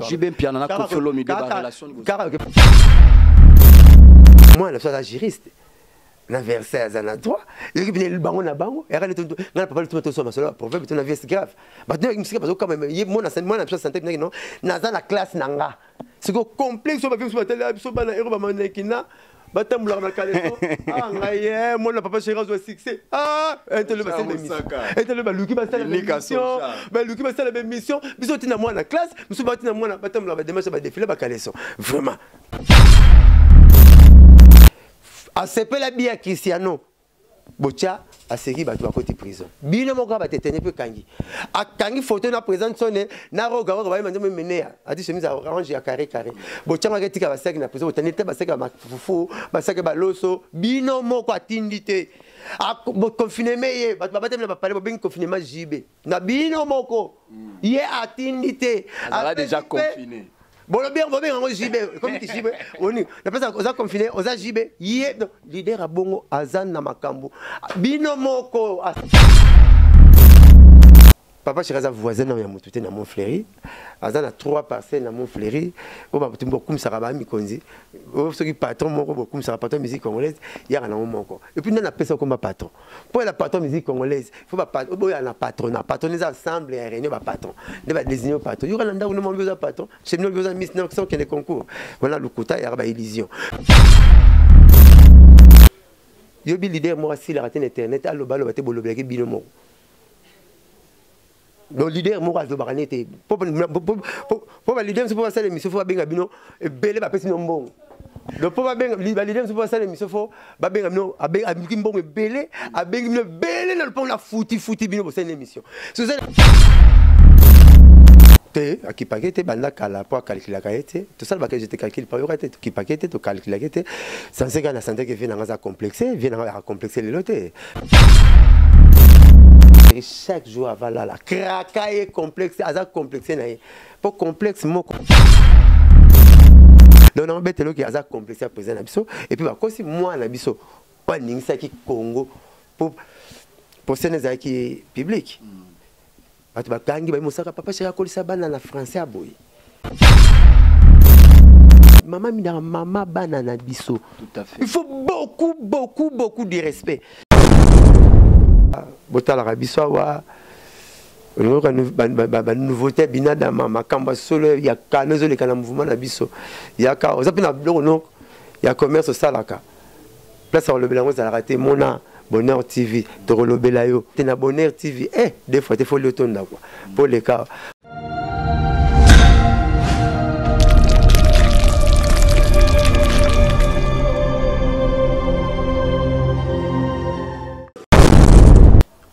J'ai bien piano na kofolo mi de relation. Moi la chose juriste. Na verset azana droit. Il vient le bango na bango. Et regarde tout. Na papa tout sur ma solo. Proverbe tout na vie c'est grave. Maintenant il me dit parce que quand même moi na chose santé non. Na za la classe nanga. C'est que complexe sur ma vie sur ma télé sur bana ero ba manekina. Batambula na kaleso. Ah ngaye moi na papa chéri zo succès. Ah entele ba c'est mission. Entele ba luki ba c'est la mission. Ba luki ba c'est la mission. Biso tina moi na classe, biso ba tina moi na batambula ba démarche ba défilé ba kaleso. Vraiment. A sepe la bia Cristiano Bocha a seri bato à côté prison. Bino moko ba tetene pe kangi. A kangi photo na présente sonne na roga roga ba mande mené a dit chemise orange ya carré carré. Bocha ma ketika ba seki na prison tenete ba seki ba fufu ba seki ba loso bino moko atindite. A confinement ye bato ba teme ba parler ba confinement jibe. Na bino moko ye atindite. A déjà confiné. Bon, le bien, on jibe, comme tu jibe, on est. La personne, on a confiné, on a jibe, yé, leader à bongo, azan na makambo. Binomoko. Papa Chiraza voisin na mutute na Montfleury. Azan a 3 parcelles na Montfleury. On va beaucoup ça va mi konzi. Ce qui patron moko beaucoup ça patron musique congolaise, il y a un moko. Et puis on appelle ça comme patron. Pour la patron musique congolaise, il faut pas patron, il y a un patron, patronner ensemble et réunir ba patron. Ne va désigner patron. Il y aura l'anda où nous manque besoin patron. Chez nous besoin miss non qui les concours. Voilà le quota il y a ba illusion. Yo bi leader moi si la raté internet allo balo baté bolo blé binomo. Le leader moral de Baranete. Pour le leader, c'est pour ça l'émission, il faut bien bino et belé va passer non. Le pauvre ben leader, c'est pour ça l'émission, il faut bien bino a bien bon belé, a bien belé dans le pont la fouti bino pour cette émission. C'est ça. À qui paquet banda kala pour calculer la qualité tout ça que j'étais calculé par yorate qui paquet to calculer la qualité sans que la santé qui vient à complexer vient à complexer les lotés. Chaque jour avant là la kraka est complexe azak complexé na pour complexe moko donc on bête qui azak complexe à présent na biso et puis aussi moi na biso pas ningisa ki Congo pour ces qui public bato bakangi ba mosaka papa chéri akolisa bana na français aboy maman mina maman bana na biso tout à fait il faut beaucoup de respect. Bota la rabiso wa nouveauté binada mama kamba solo ya kanozo le kana mouvement na biso ya ka ozapina no ya commerce salaka place au lebelango za raté mona Bonheur TV to lobela yo tena Bonheur TV des fois il faut le tonda quoi pour les cas.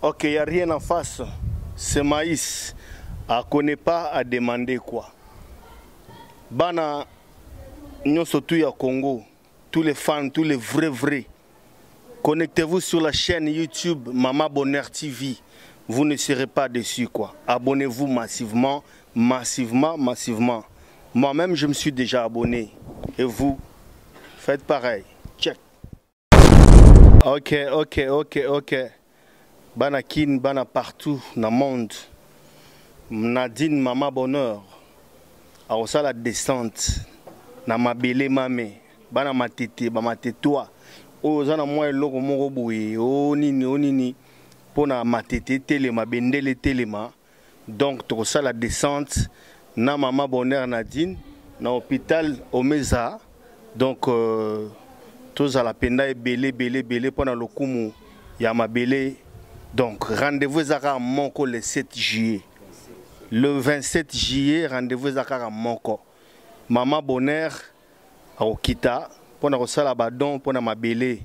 Ok, il n'y a rien en face. Ce maïs, on ne connaît pas à demander quoi. Bana, nous surtout au Congo, tous les fans, tous les vrais. Connectez-vous sur la chaîne YouTube Mama Bonheur TV. Vous ne serez pas déçus quoi. Abonnez-vous massivement. Moi-même, je me suis déjà abonné. Et vous, faites pareil. Check. Ok. Bana kin, bana partout dans le monde. Nadine Mama Bonheur. A osa la descente. Na mabele mame. Bana matete, bama tetwa. O zana moi loko moko boye. O nini. Pona matete telema, bendele telema. Donc to osa la descente. Na Mama Bonheur Nadine. Na hôpital Omeza. Donc tous à la penda et belé. Pona lokumu. Ya mabele. Donc, rendez-vous à Monko le 7 juillet. Le 27 juillet, rendez-vous à Monko. Mama Bonheur à Okita. Pour la badon, pour ma belé.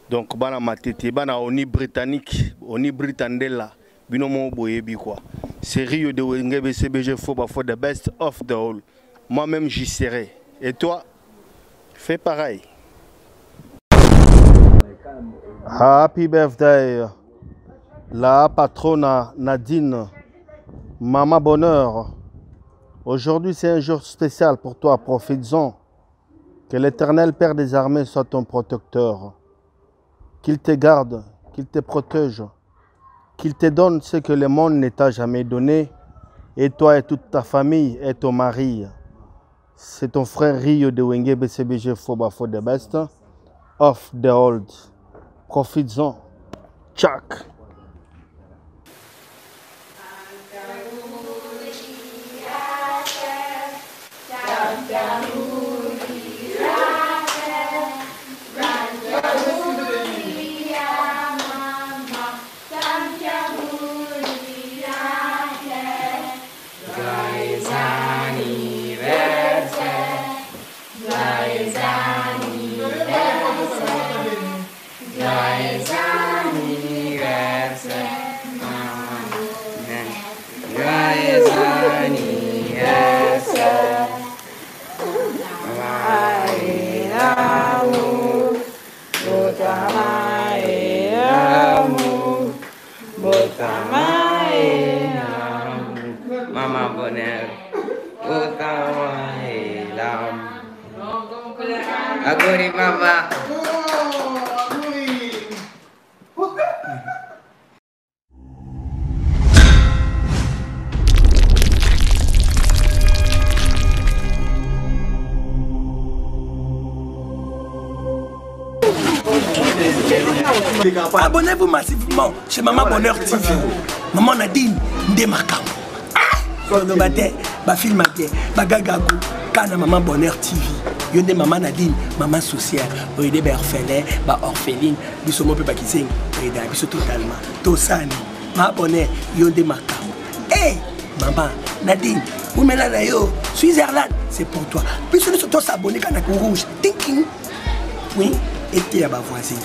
Donc, bana matete, bana oni britannique, oni britandela. Binomo boyebi quoi. Série de Wengebe CBG for the best of the whole. Moi-même, j'y serai. Et toi, fais pareil. Happy birthday. La patronne Nadine, Mama Bonheur, aujourd'hui c'est un jour spécial pour toi, profites-en. Que l'Éternel Père des armées soit ton protecteur. Qu'il te garde, qu'il te protège, qu'il te donne ce que le monde ne t'a jamais donné Et toi et toute ta famille et ton mari. C'est ton frère Rio de Wenge BCBG Foba for the best. Off the old. Profites-en. Tchak. Mama Bonheur, Agora mama. Abonnez-vous massivement chez Maman Bonheur TV. Maman Nadine Ndemakam. Ba film bagagago kana Maman Bonheur TV. Yonde Maman Nadine, maman sociale, oyede ba orphelin, ba orpheline, biso mo pe ba kiseng, oyeda biso totalement. Tosani, Maman Bonheur yonde makam. Eh, Maman Nadine, où me la yo, Switzerland, c'est pour toi. Biso nous tous s'abonner kana ko rouge. Thinking. Oui, et qui a ba voisin.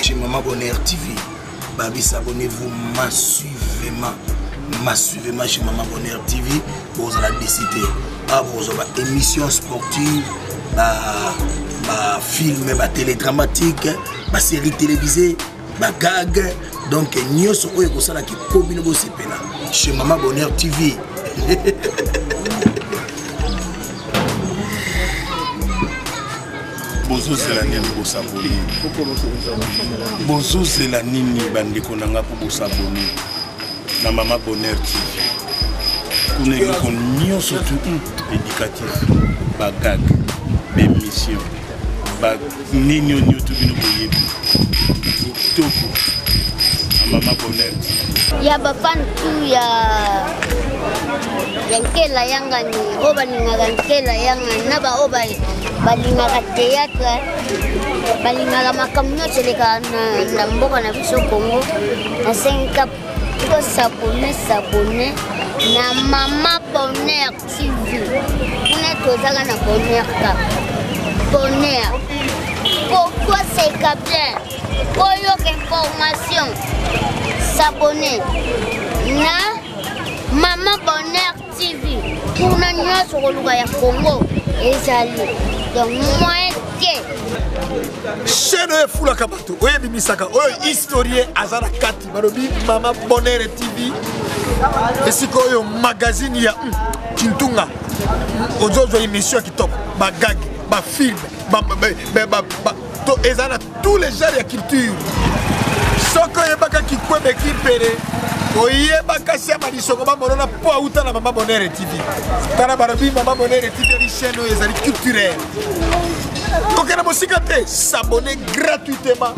Chez Maman Bonheur TV, Babi, abonnez-vous massivement. Massivement chez Maman Bonheur TV. Vous allez décider. Vous avez émissions sportives, films, télédramatiques, séries télévisées, gags. Donc, nous sommes qui combinent vos CPNA chez Maman Bonheur TV. Bonjour, c'est la nini pour s'abonner. Bonjour, c'est la nini pour s'abonner. Na Maman Bonheur TV. Nous avons surtout éducatif, bagag, émission, nini YouTube nous Maman Bonheur. Il y a des fans qui yankela yanga ni oba ningankela yanga naba oba balinga théâtre balinga makamyo seleka na mboka na biso Congo na 5 pour s'abonner na Maman Bonheur TV. On est tous na Bonheur Cap. Bonheur. Pourquoi c'est bien? Pour information, s'abonner na Maman Bonheur TV. Pour nous sur le Luga ya Congo et Zali. Donc moi chaîne Fula Kabato, oye bimisaka, oye historien azara kati, barobi Maman Bonheur TV. Et si koyo magazine ya Kintunga, ozozo émission qui top, ba gag, ba film, to ezana tous les genres de culture. Soko yebaka kikwebe kipere, oyebaka siama lisoko ba monona po auta na Maman Bonheur TV. Tana barobi Maman Bonheur TV chaîne ezali culturelle. Donc on a s'abonner gratuitement.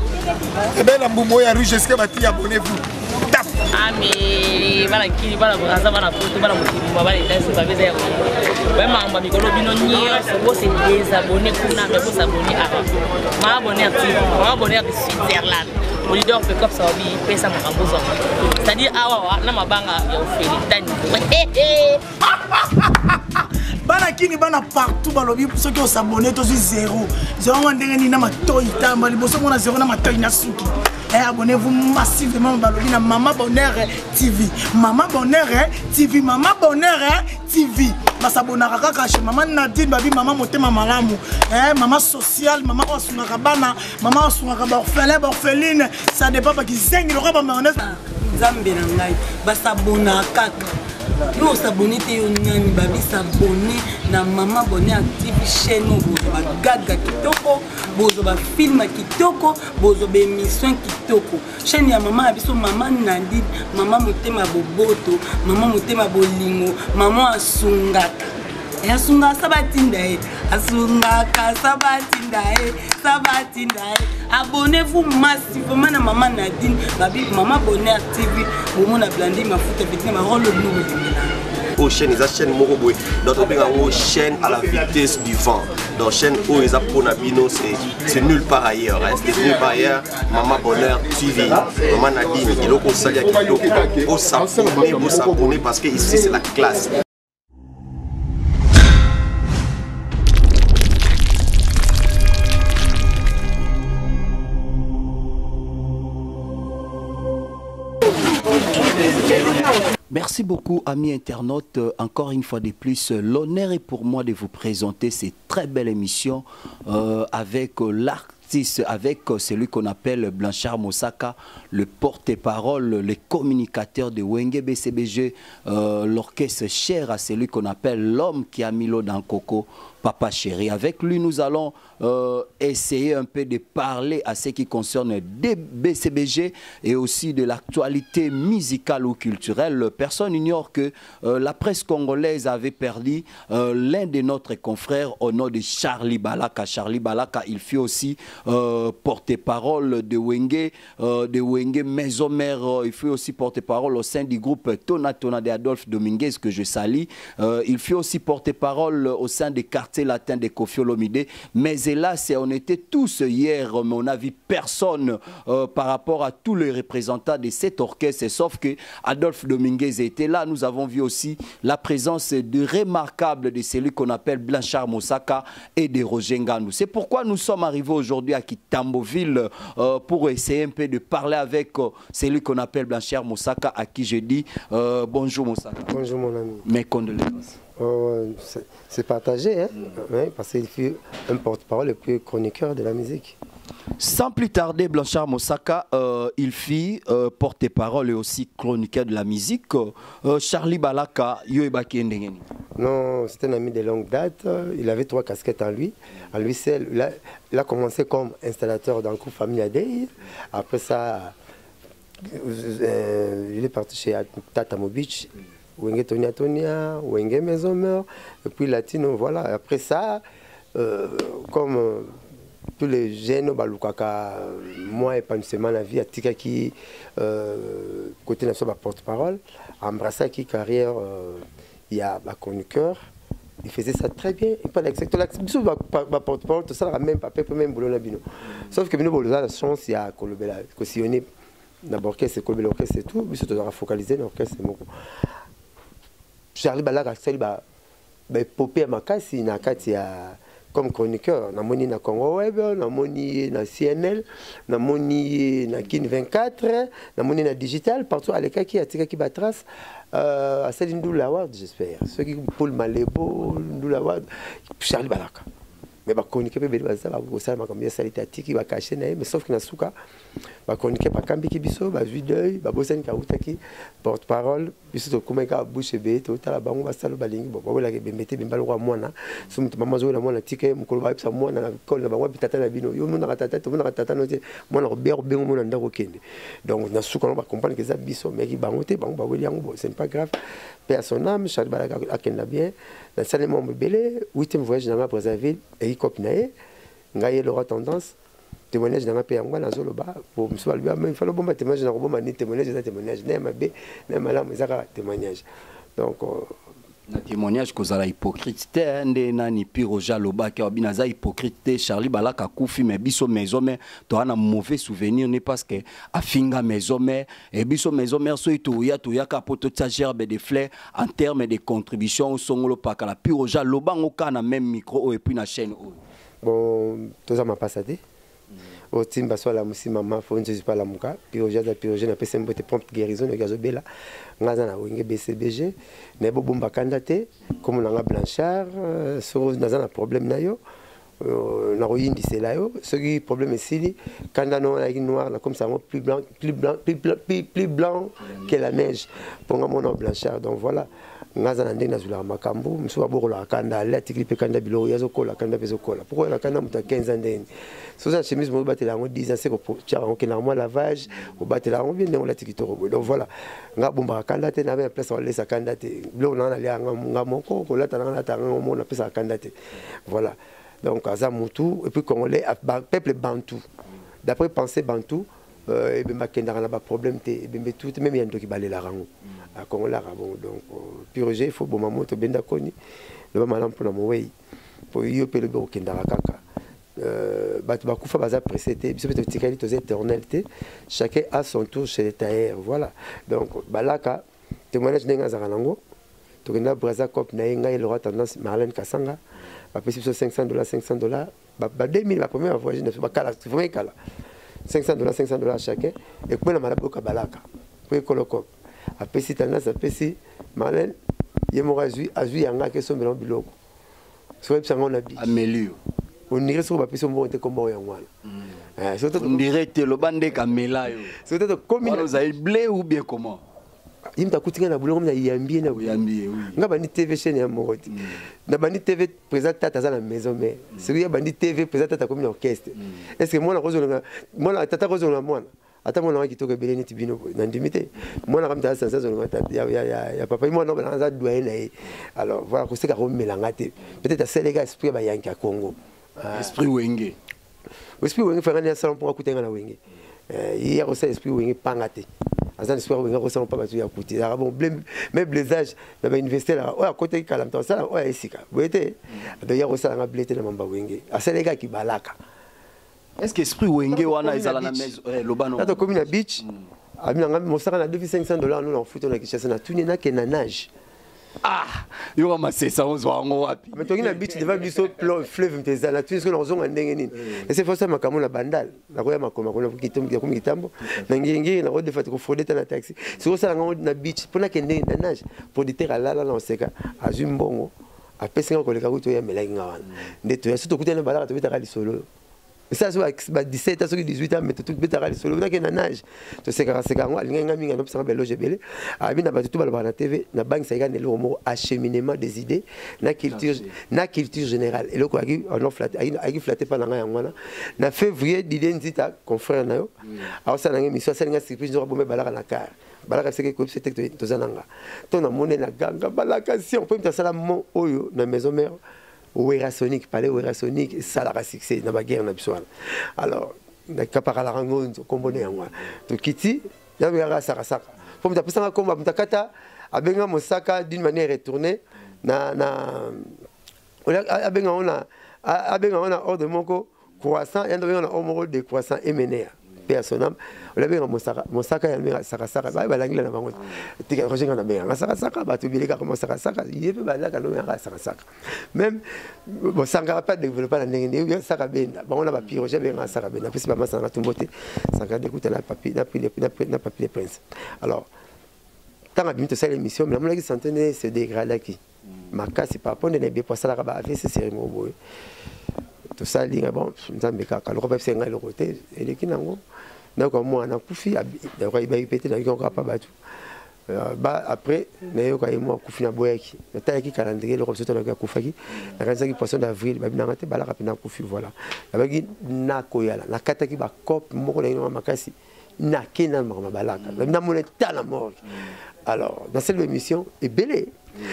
Et bien la Moumo ya rouge est-ce que bati abonnez-vous. Tap. Ah mais voilà qui va la braza va la photo va la motiver va les danser va les airs. Vraiment on va mikolo bino nier c'est des abonnés kuna mais vous s'abonner à Maman Bonheur TV. Maman Bonheur de Switzerland. Au leader fait comme ça oui paye ça mon besoin. C'est-à-dire ah na mabanga ya ofeli tani. Bana kini bana partout balobi ceux qui ont s'abonné tous 0 0 ndenge ni na matoyi tamba liboso mona 0 na matoyi na suki. Et abonnez-vous massivement balobi na Maman Bonheur TV. Maman Bonheur TV, Maman Bonheur TV. Basabonaka kaka chez Maman Nadine babi Maman Motema Malamu. Maman sociale, Maman osunaka bana, Maman osunaka ba orphelin, ba orpheline, ça dépend pas qui zengi le raba mayonnaise. Nzambe na ngai basabonaka kaka. Yo s'abonner te yo nani babi s'abonner na Maman Bonheur TV chaîne bozo ba gaga kitoko bozo ba film kitoko bozo ba émission kitoko chaîne ya maman abiso Maman Nandi Maman Motema Boboto Maman Motema Bolingo Maman Asungaka Asunga sabatinda Asungaka sabatinda abonnez-vous massivement à Maman Nadine babi Maman Bonheur TV pour na blandi mafuta petit ma rôle nous aux chaînes les chaînes moroboy d'autres bien aux chaînes à la vitesse du vent dans chaîne où ils apprennent à bino c'est nulle part ailleurs c'est nulle part ailleurs Maman Bonheur TV Maman Nadine il faut saluer au s'abonner parce que ici c'est la classe. Merci beaucoup, amis internautes. Encore une fois de plus, l'honneur est pour moi de vous présenter cette très belle émission avec l'artiste, avec celui qu'on appelle Blanchard Mosaka, le porte-parole, le communicateur de Wenge BCBG, l'orchestre cher à celui qu'on appelle l'homme qui a mis l'eau dans le coco, Papa Chéri. Avec lui, nous allons essayer un peu de parler à ce qui concerne des BCBG et aussi de l'actualité musicale ou culturelle. Personne n'ignore que la presse congolaise avait perdu l'un de notre confrères au nom de Charlie Balaka. Charlie Balaka, il fut aussi porte-parole de Wenge Maison Mère. Il fut aussi porte-parole au sein du groupe Tona Tona de Adolphe Dominguez, que je salue. Il fut aussi porte-parole au sein des quartiers latins de Koffi Olomide. Mais hélas, on était tous hier, mais on n'a vu personne par rapport à tous les représentants de cet orchestre, sauf que Adolphe Dominguez était là. Nous avons vu aussi la présence de remarquable de celui qu'on appelle Blanchard Mosaka et de Roger Nganou. C'est pourquoi nous sommes arrivés aujourd'hui à Kitamboville pour essayer un peu de parler avec celui qu'on appelle Blanchard Mosaka, à qui je dis bonjour Mosaka. Bonjour mon ami. Mes condoléances. C'est partagé, hein? Ouais, parce qu'il fut un porte-parole et puis chroniqueur de la musique. Sans plus tarder, Blanchard Mosaka, il fit porte-parole et aussi chroniqueur de la musique. Charlie Balaka, non, c'était un ami de longue date. Il avait 3 casquettes en lui. À lui seul, il a commencé comme installateur dans le groupe Famille Adey. Après ça, il est parti chez Tata Mobich. Wenge Tonia, Wenge Maison Mère, et puis Latino, voilà. Après ça, comme tous les jeunes, moi et pas une semaine la vie, à Tika qui, côté national, porte-parole, embrassa qui carrière, il y a un chroniqueur, il faisait ça très bien, il parlait exactement, porte-parole, tout ça, même pas même boulot na bino. Sauf que bino, la chance, il y a cautionné d'abord l'orchestre, l'orchestre et tout, mais surtout focaliser l'orchestre. Charlie Balaka popé à Makasi na kati ya comme chroniqueur na moni na Congo Web, na moni na CNL, na moni na Kin 24, na moni na digital partout à l'écart qui a tika qui batras à Céline Doulawad, j'espère. Ceux qui Paul Malebo Doulawad, Charlie Balaka. Mais ba chroniquer pe beli bazala ba ça ma combien ça était tiki ba cacher na mais sauf que na suka ba chroniquer ba kambi ki biso ba vidéo ba bosani ka utaki porte-parole biso to kumeka bouche be to tala bango ba salo balingi bo bola ke bembete bembalo kwa mwana sumu mama zo la mwana tike mukolo ba psa mwana na kola bango bitata na bino yo mona tata to mona tata no te mwana ko ber bengo mona ndako kende donc na suka no ba comprendre que ça biso mais ki bango te bango ba weli yango c'est pas grave paix à son âme Charles Balaka akenda bien dans salle mon belé 8e voyage dans la Brazzaville et copinae ngaye l'aura tendance témoignage dans ma paix ngwa na zoloba pour me soit lui même il fallait bon témoignage na roboma ni témoignage na mabe na malamu ezaka témoignage donc na témoignage kozala hypocrite te nde nani piro jaloba ke binaza hypocrite te Charlie Balaka kufi mais biso maison mais to ana mauvais souvenir ne parce que afinga maison mais et biso maison mais so ito ya ka poto tsa gerbe de fleurs en termes de contribution au songolo pakala piro jaloba ngoka na même micro et puis na chaîne o bon to ça m'a pas sadé au timba soit la musi mama fo nje pas la muka piro na pese mbote prompte guérison de gazobela ngaza na Wenge BCBG ne bo bomba kandate comme on a Blanchard sur naza na problème na yo na royindi c'est là ce qui problème ici quand on a noir là comme ça plus blanc que la neige pour mon blanchard. Donc voilà ngaza ndenge nazula makambo msuba boko la kanda la tiklipe kanda bilo yazo kola kanda peso kola pourquoi la kanda muta 15 ans ndeni so ça chemise mo batela ngo 10 ans c'est pour tiara on kena moi lavage au batela on bien on la tikitoro. Donc voilà nga bomba kanda te na bien place on laisse kanda te bilo na la nga moko ko la tanga tanga mo na pesa kanda te. Voilà donc aza mutu et puis congolais peuple bantou d'après penser bantou et ben makenda na ba problème te et ben tout même yando ki balela rango à Congolais bon donc purger il faut bon maman to benda koni le ba malam pour na moyi pour yo pele bo kenda kaka batu bakufa baza précédé biso peut tikali to éternalité chacun a son tour chez les tailleurs. Voilà donc balaka témoignage nenga za rango to kenda braza cop na inga il aura tendance Marlène Kasanga ba pesi $500 ba 2000 la première voyage ne pas kala vraiment kala $500 chacun et puis la malaboka balaka pour koloko apesi tendance apesi Marlène yemora azui yanga ke sombela biloko so epsa ngona bi amelio on dirait sur ba pesi mbonte comme boya ngwana on dirait te lo bande kamela yo surtout comme vous avez blé ou bien comment imta kutinga na bulongo na yambie na yambie oui nga bani TV chaîne ya moroti na bani TV présentateur tata za la maison mais celui bani TV présentateur comme l'orchestre est-ce que moi na kozolanga moi tata kozolanga moi ata mwana wa kitoko beleni tibino na ndimite mwana kamta sansa zolonga ya papa moi no banza doyen na alors voilà ko seka ko melanga te peut-être c'est les gars esprit ba yanki à Congo esprit wenge fanga ya salon pour akutenga na wenge hier aussi esprit wenge pangate azan esprit wenge ko salon pas batu ya kuti ya bon même blésage na ba université là à côté kalamta ça ouais esika boete de hier aussi na blete na mamba wenge c'est les gars qui balaka. Est-ce que esprit wenge wana ezala na maison lobano na to commune beach amina ngam mosaka na $500 nous en foot na Kinshasa na tuni na kenanage yo ma c'est ça on zo ngo wapi mais to ngina beach devant biso fleuve mpeza na tuni ko zonga ndenge nini et c'est forcément makamo na bandal na koya makoma ko na kitambo na ngingi na rode fati ko frodeta na taxi c'est ko sala ngo na beach pona kende na nage producteur alala na oseka azumbongo apesinga ko leka kuto ya melangi ngawana ndeto ya surtout kutana balaka to bitaka lisolo. Ça c'est 17 à 18 ans mais tout betara les solo na ke na nage to seka ngo alinga minga no pesa belo jebele abi na batu ba na TV na banque ça gane le mot acheminement des idées na culture générale et loko aki on flatte aki flatter pa na ngwana na février d'idée nzita confrère na yo alors ça na émission ça nga surprise no bombe balaka na car balaka c'est que c'était to zananga to na monnaie na ganga balaka si on peut mettre ça la mon oyo na maison mère Ouera Sonic, palais Ouera Sonic, ça la succès dans la guerre nationale. Alors, na kapara la rango kombone yango. To kiti, ya yara sarasaka. Faut me taper ça comme mtakata abenga mosaka d'une manière retournée na abenga ona hors de moko croissant et on a homo de croissant MNR. Personnel, on a bien mosaka ya mera sarasaka ba balangila na bango. Tika rojenga na benga sarasaka ba to bileka comme sarasaka, yebe balaka no mera sarasaka. Même bon sanga pas développer la ndenge saka benda. Ba on a ba pire j'ai benga saka benda. Puis ba masanga tumbote sanga d'écouter la papier na papier prince. Alors tant abimito ça l'émission mais la centaine se dégrade qui. Maka c'est pas pour ne bien pas ça la ba avec ces cérémonies boy. Tout ça li bon nzambe kaka le ko senga le côté et les kinango donc moi na kufi donc il va répéter dans ko pas batu ba après nayo ka moi kufi na boyaki na taki calendrier le ko soto na kufaki na kanza ki poisson d'avril ba binanga te bala ka pina kufi voilà abaki na koyala na kataki ba cop moko na ino makasi na kena ma balaka na moneta la mort. Alors dans cette émission est belé.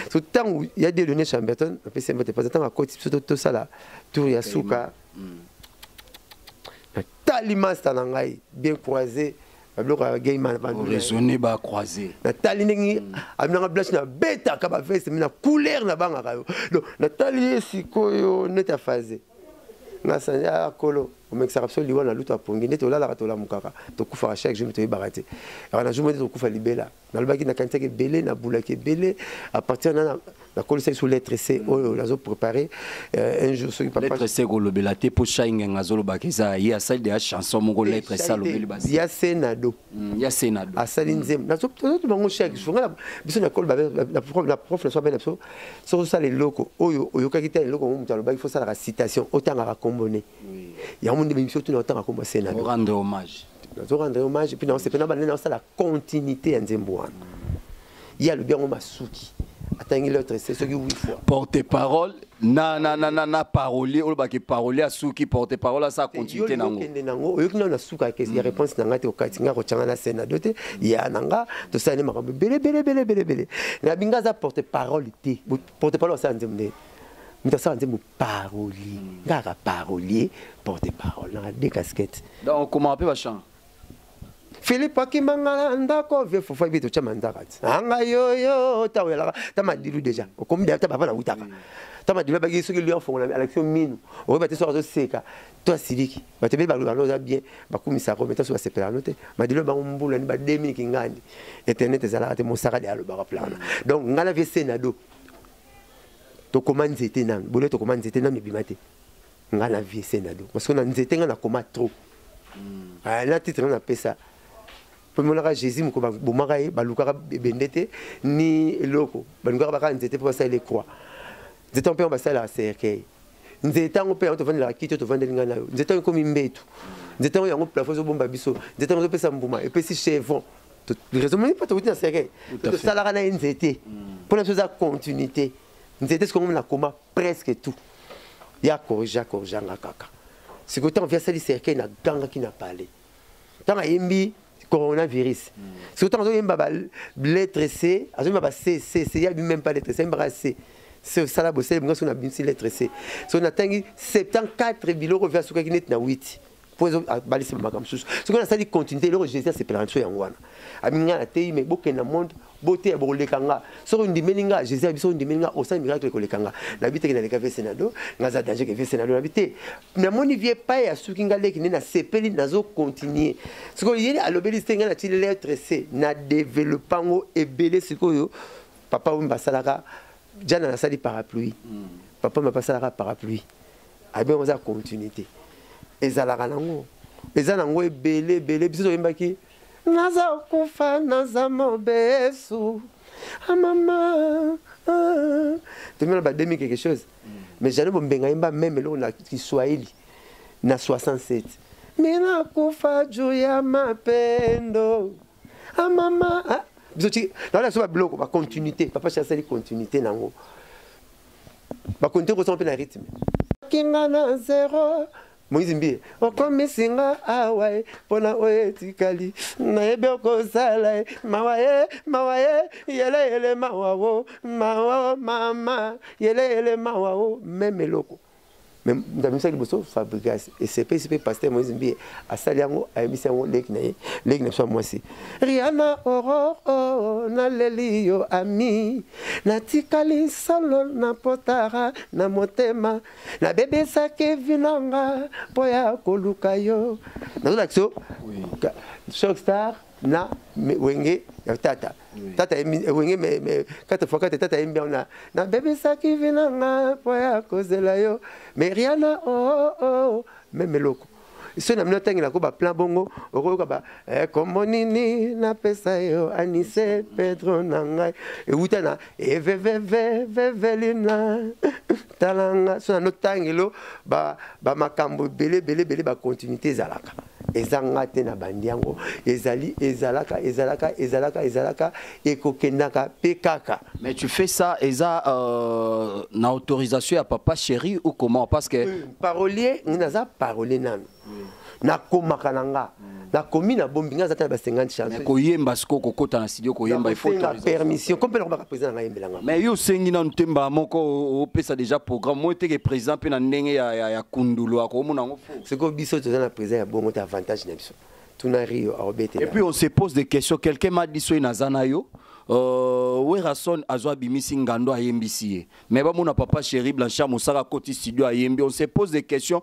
Tout le temps où il y a des données Chamberton, après c'est pas temps à côté tout ça là, tour yasuka. Talima stanangai bien croisé, bloc game raisonner ba croisé. Na talingi amina blanche na beta ka ba veste na couleur na banga kayo. Donc na tali sikoyo neta phase. Na sanya kolo komekisaka biso liwa na lutu apongi nde tolalaka tolamukaka tokufaka chaque jour toyebaka te alors na jour nde tokufa libela nalobaki nakanisi ebele nabulaki ebele à partir nakolisaki so lettre C oyo nazopréparé un jour soki papa lettre C kolobela te mpo shaingenga azolobaka eza ye asali de ya chanson moko lettre C alobeli basi ya senado ya senado asali nzembo nazobango chaque jour biso nakolo la prof na so abe na biso soki osala eloko oyo oyokaki te eloko mo moto alobaki fo osalaka citation otangaka kombo ne yango nde biso tuna otanga kombo senado rendre hommage nazorendre hommage puis naosepena banene naosala continuité ya nzembo wana ye alobi yango masuki atangi l'autre c'est ce qui 8 fois porte-parole na parolier olobaki parolier asuki porte-parole ça continuité nango kende nango oyoki na suka ke ya réponse nanga te okati nga kochanga na scène dote ya nanga to sane makambo bele na binga za porte-parole te porte-parole ça nzembe muta ça nzembe parolier ngaka parolier porte-parole na deux casquettes donc comment appelle va chant Philippe akimanga ndako vie fofa bito chama ndakati anga yo tawela tamadilu déjà okomi da tabava na utaka tamadilu bagi soki lui enfant na action minu o ba te so seka to siliki ba te be ba loza bien ba kumisa ko meta so sepela note madilu ba mbula ni ba 2000 kingandi internet ezala te mosaka de alo ba plana donc ngala vie senado to commande c'était nan bole to commande c'était nan bimate ngala vie senado parce que na nzete ngana koma trop na titre na pesa Pomona Jésus mko bomaka ye balukaka bendete ni eloko balukaka baka nzete po basala croix nzete on peut basala cercueil nzete on peut on vendre la kito to vendre linga nayo nzete ko mimbetu nzete on yango plafond zo bomba biso nzete on pesa mbuma et puis si chevon to raison même pas to utina cercueil to sala kana nzete pour la chose continuité nzete ce qu'on na koma presque tout ya korja nga kaka c'est que tant via sali cercueil na ganga qui n'a parlé tant yembi coronavirus. C'est autant que lettre C, il n'y a même pas lettre C, c'est ça la bosse, on a bien lettre C. Si on atteint 74 billes vers ce qui est 8. Pour baliser ma comme chose. Ce qu'on a dit continuité, le Jésus c'est plein de choses en wana. Aminga la tei mais beaucoup na monde beauté à brûler kanga. Sur une dimeninga Jésus a besoin une dimeninga au sein miracle que le kanga. La bite qui na le café sénado, ngaza danger que fait sénado la bite. Na moni vie pas ya sukinga leki na sepeli nazo continuer. Ce qu'on y a l'obélisque na ti lettre C na développement et belé ce que papa mba salaka jana na sali parapluie. Papa m'a pas salaka parapluie. A bien on a continuité. Ezalaka nango ezanango ebele biso yembaki naza kufa naza mobesu mama tu me ba demi quelque chose mais j'allais bombenga yemba même là na Kiswahili na 67 mina kufa juu ya mapendo mama biso ti là so ba bloc ba continuité papa chercher la continuité nango ba continuité ko sompe na rythme kinga na zéro Moïse Mbi, okomi singa awaye pona oetikali na ebe okozala mawaye yele mawawo mama yele mawawo même loko même dans ça liboso fabrication et c'est pasteur Moïse Mbi asali yango ayemisa yango leki na so mwasi Rihanna Aurore na lelio ami na tikali solo na potara na motema na bebe sake vinanga poya koluka yo na l'action Shockstar na wenge ya tata wenge me 4x4 tata embiona na bebe saki vinanga poya kozela yo mais Rihanna même loko so na mnotangi na ko ba plan bongo okoyoka ba kombo nini na pesa yo Anise Pedro nanga eutana vevelina talanga so na notangelo ba makambo bele ba continuité zalaka ezanga te na bandiango ezalaka ekokendaka pekaka. Mais tu fais ça eza na autorisation à papa chéri ou comment parce que parolier naza parolier nanu na komakananga na komi na bombinga zata ba 50 chances mais koyemba siko kokota na studio koyemba il faut la permission comme le ba président nga yembelanga mais yo sengi na ntemba moko opesa déjà programme mo te que président pe na ndenge ya kundulo akomona ngo fo c'est ko biso to na président ya bongo ta avantage na biso tuna rio a obete et puis on se pose des questions quelqu'un m'a dit so inazana yo Werason azwa bimisi ngando ayembisi. Mais ba mona papa chéri Blanchard Mosaka Koti studio ayembi. On se pose des questions.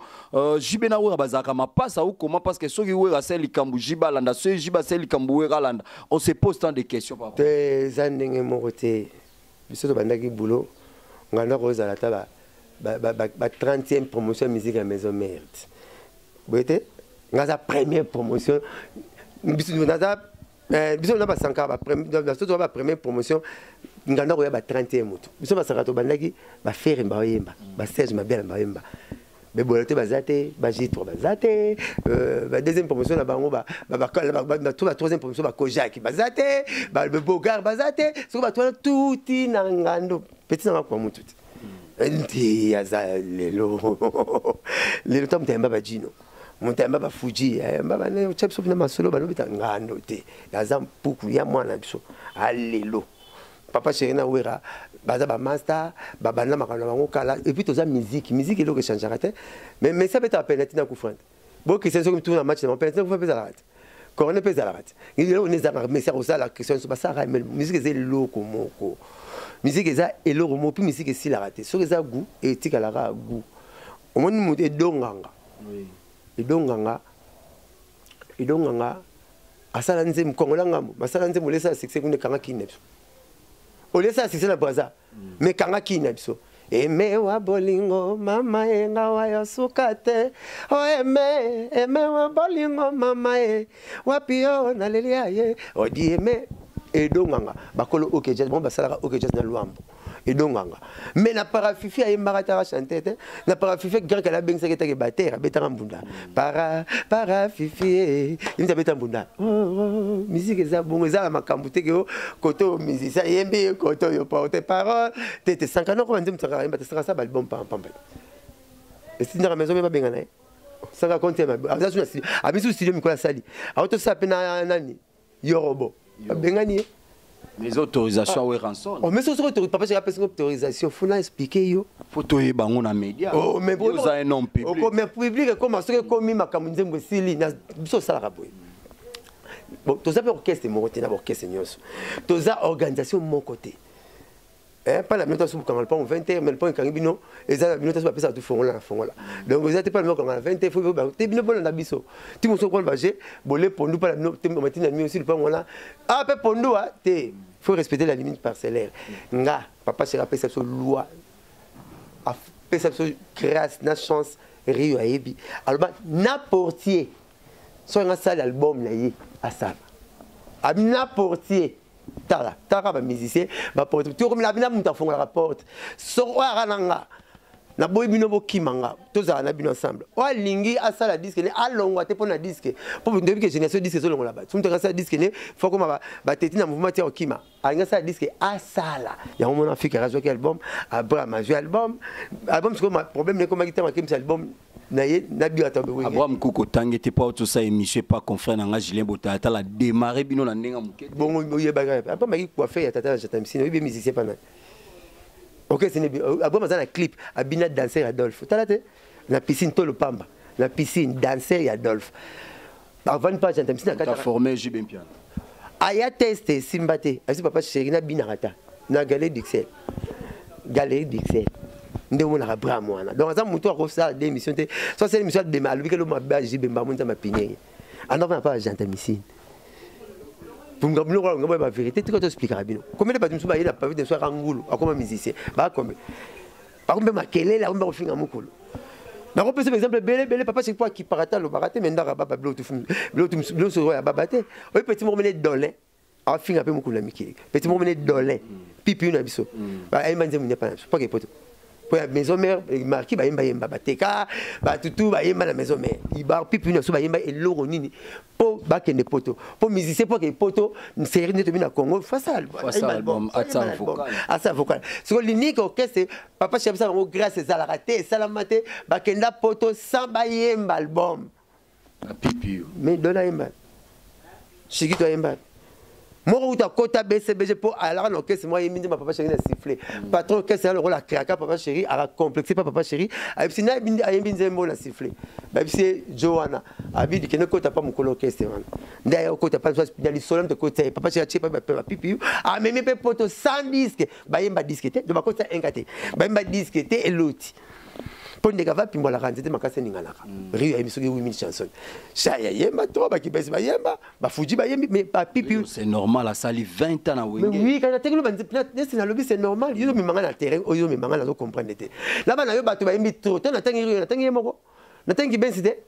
Jibena wera bazaka ma passe ou comment parce que soki wera sel likambu jiba landa, so jiba sel likambu wera landa. On se pose tant de questions papa. Des années mon côté. Biso to bandaki boulot. Ngando roza la taba. Ba 30e promotion musique à maison merde. Boyete ngaza première promotion. Biso naza biso na ba sanka ba première promotion nganda ko ya ba 30e moto biso ba sakato bandaki ba faire mba yemba ba stage mabela mba yemba be bolote bazate ba jitro bazate ba deuxième promotion na bango ba troisième promotion ba kojaki bazate ba bogar bazate so ba toi tout na ngando petit na kwa mutu ndi yaza lelo tamtemba ba jino Montamba ba Fuji, baba ne chepso na masolo bano bita ngando te. Yaza mpuku ya mwana biso. Alelo. Papa chéri na wera baza ba master, baba na makana bango kala et puis toza musique est que changera te. Mais ça peut être penalty na kufront. Bo Christian so tout na match na penalty ko pesa la rate. Corner pesa la rate. Il on est à mais ça la question so ba ça musique est loko moko. Musique est eloko mo puis musique est la rate. So eza goût et tikala ra goût. Au moins nous donganga. Oui. idonganga asala nzemu kongola ngamo masala nzemu lesa succès kune kanga kinepso olesa succès na braza mais kanga kinepso eme wa bolingo mama enga wa yasukate o eme wa bolingo mama e wapio na lelia ye odi eme idonganga bakolo okay jazz bon basala okay jazz na luambo idonganga mais na parafifi ay maratara chantete na parafifi grand kala bengsa ke take batera betanga mbunda parafifi imta beta mbunda musique za bongo za la makambu te ke koto musicien yembe koto yo porte parole tete 50 ans ko ndim tsaka imba tsaka sa album pam et si na maison me ba benga na sanga konte ma azasu na abisu studio mikola sali auto sa pena nani yorobo benga ni les autorisations ouais rançon. Oh mais ça papa j'ai appelé autorisation faut la expliquer yo. Photo e bango na média. Oh mais vous avez un nom public. Oh mais public comment ça comme makamunze mbosili na biso sala raboy. Bon tout ça pour orchestre mon côté d'abord orchestre nyonso. Tout ça organisation mon côté. Pas la minute sur quand on pas 20 mais le point quand bino et ça la minute sur ça tout fond là. Donc vous êtes pas le quand on 20 faut te bino bon na biso. Ti mo so ko bager bolé pondu pas la minute matin mi aussi le pas là. Ah pe pondu te faut respecter la limite parcellaire. Nga papa c'est la perception loi. A perception grâce na chance rio ayebi. Alors n'importe so nga sala album na yi asaba. A n'importe tala ba musicien ba porte tu comme la bina muta fonga la porte so wa nanga na boy bino bo kimanga to za na bino ensemble o lingi asala disque ne alongwa te pona disque pour depuis que génération disque so longola ba tumta sa disque ne faut comme ba teti na mouvement ti okima anga sa disque asala ya on a fait que razo album Abraham a joué album c'est comme problème ne comme guitare kim album na biata be Abraham Kouko tangete pas tout ça émission pas confrère na Julien Botata la démarrer bino na ndenga muke bon yeba après maki quoi faire tata jatamsino ibe musicien pas na ok c'est Abraham dans la clip abina danser Adolphe talate na piscine tolo pamba na piscine danser Adolphe avant pas jatamsino ka formé Jibin Piano aya test simbate asi papa chéri na binarata na galerie d'Ixelles ndemo na Abraham wana donc ça muto ko ça d'émission te ça c'est émission de mal que le mabba Jibemba monta mapinye andava pas jatamsino pour me la vérité, tu peux t'expliquer à Bino. Combien de bâtiments il a pas vu de soir angoulou, à comme musicien. Bah comme. Par contre, ma quelle est la rumba au fin à mon col. Na ko par exemple belé papa c'est quoi qui parata le baraté mais ndara baba blotu so ya babate. O petit mo mené dolé. A fin à peu mon col la miki. Petit mo mené dolé. Pipi na biso. Ba ay manze munya pas. Pas que poto. Pour la maison mère marqué ba yemba bateka ba tutu ba yemba la maison mère il bar pipi na so ba yemba eloro nini po ba kende poto po musicien po ke poto série ne te na Congo face album asa vocal c'est que l'unique orchestre papa chef ça grâce à la raté salamate ba kenda poto sans ba yemba album pipi mais de la yemba chiki to yemba Moi, je suis BCBG pour aller à l'orchestre. Moi, je suis papa chéri, il sifflé. Patron orchestre, le rôle à Kraka, papa chéri, à complexer papa chéri. Et puis, il y a un sifflé. Et puis, c'est Johanna. Et puis, il y a un côté pas mon orchestre. D'ailleurs, côté pas il y a les soleils de côté. Papa chéri, papa pipi. Ah, mais mes potes sans disque. Bah, il y a un disque. De ma côté, un gâté. Bah, il y a un disque et l'autre. Pour les gars, puis moi la rendez-vous, ma casse n'est pas là. Rio a mis sur 8000 chansons. Chaya yemba, toi, qui baisse ma yemba, bah Fuji ba yemba, mais pas pipi. C'est normal, à ça, 20 ans à Wenge. Oui, quand la technologie, c'est dans le lobby, c'est normal. Ils ont mis manga dans le terrain, ils ont mis manga dans le comprendre. Là-bas, il y a bah tu vas yemba trop. T'as n'attends Rio, n'attends yemba, n'attends qui ben c'était,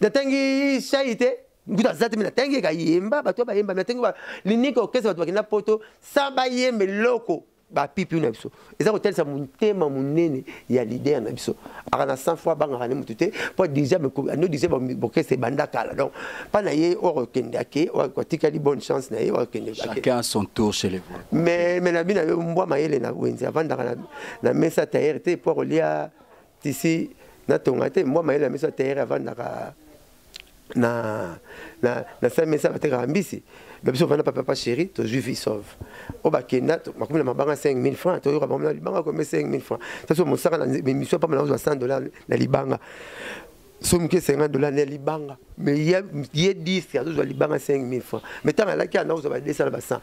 n'attends qui chaité. Nguta zati mina n'attends qui yemba, bah toi ba yemba, n'attends ba l'unique orchestre bah qui n'a poto, ça ba yemba loko. Bah pipi na biso eza hotel sa muntema munene ya leader na biso akana 100 fois banga kana mutute pour déjà me no disait boke c'est banda kala donc pas na ye o kendake o kotika li bonne chance na ye o kendake chacun a son tour chez les voix mais na bina mbwa mayele na wenzi avant na mesa taire te pour lia tisi na tongate mbwa mayele na mesa taire avant na sa mesa bateka ambisi biso vana papa chéri to juivi sauve o bakenda makumela mabanga 5000 francs to yora bamona libanga comme 5000 francs ça so mosaka na mission pas na $100 na libanga so mke $50 na libanga mais il 10 ya to libanga 5000 francs mais tant la kia na zo ba desala ba 100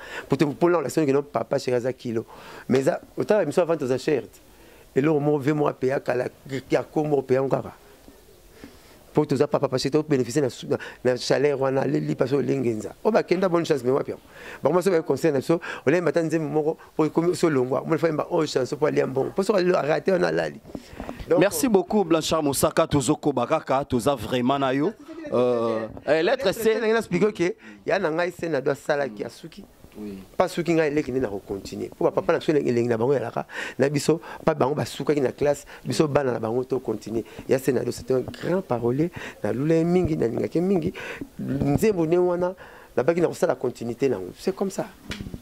pour la relation que non papa chéri za kilo mais ça autant mission avant to za cher et là mo ve mo payer kala ya comme payer encore pour tous papa parce que tu bénéficier na salaire wana li parce que lingenza o ba kenda bonne chance mais wapi ba moi so ba conseil na so o le matin nzembo moko pour so longwa mo fa mba o chance pour aller bon pour so rater on a lali. Merci beaucoup Blanchard Moussaka tozoko bakaka toza vraiment na yo lettre C na expliquer que ya na ngai se na do sala ki asuki pas ceux qui ont les qui n'a continuer pour papa na les les na bango ya la na biso pas bango ba suka ki na classe biso bana na bango to continuer ya Sénado c'est un grand parolier na lule mingi na lingake mingi nzembo ne wana la baki na la continuité là c'est comme ça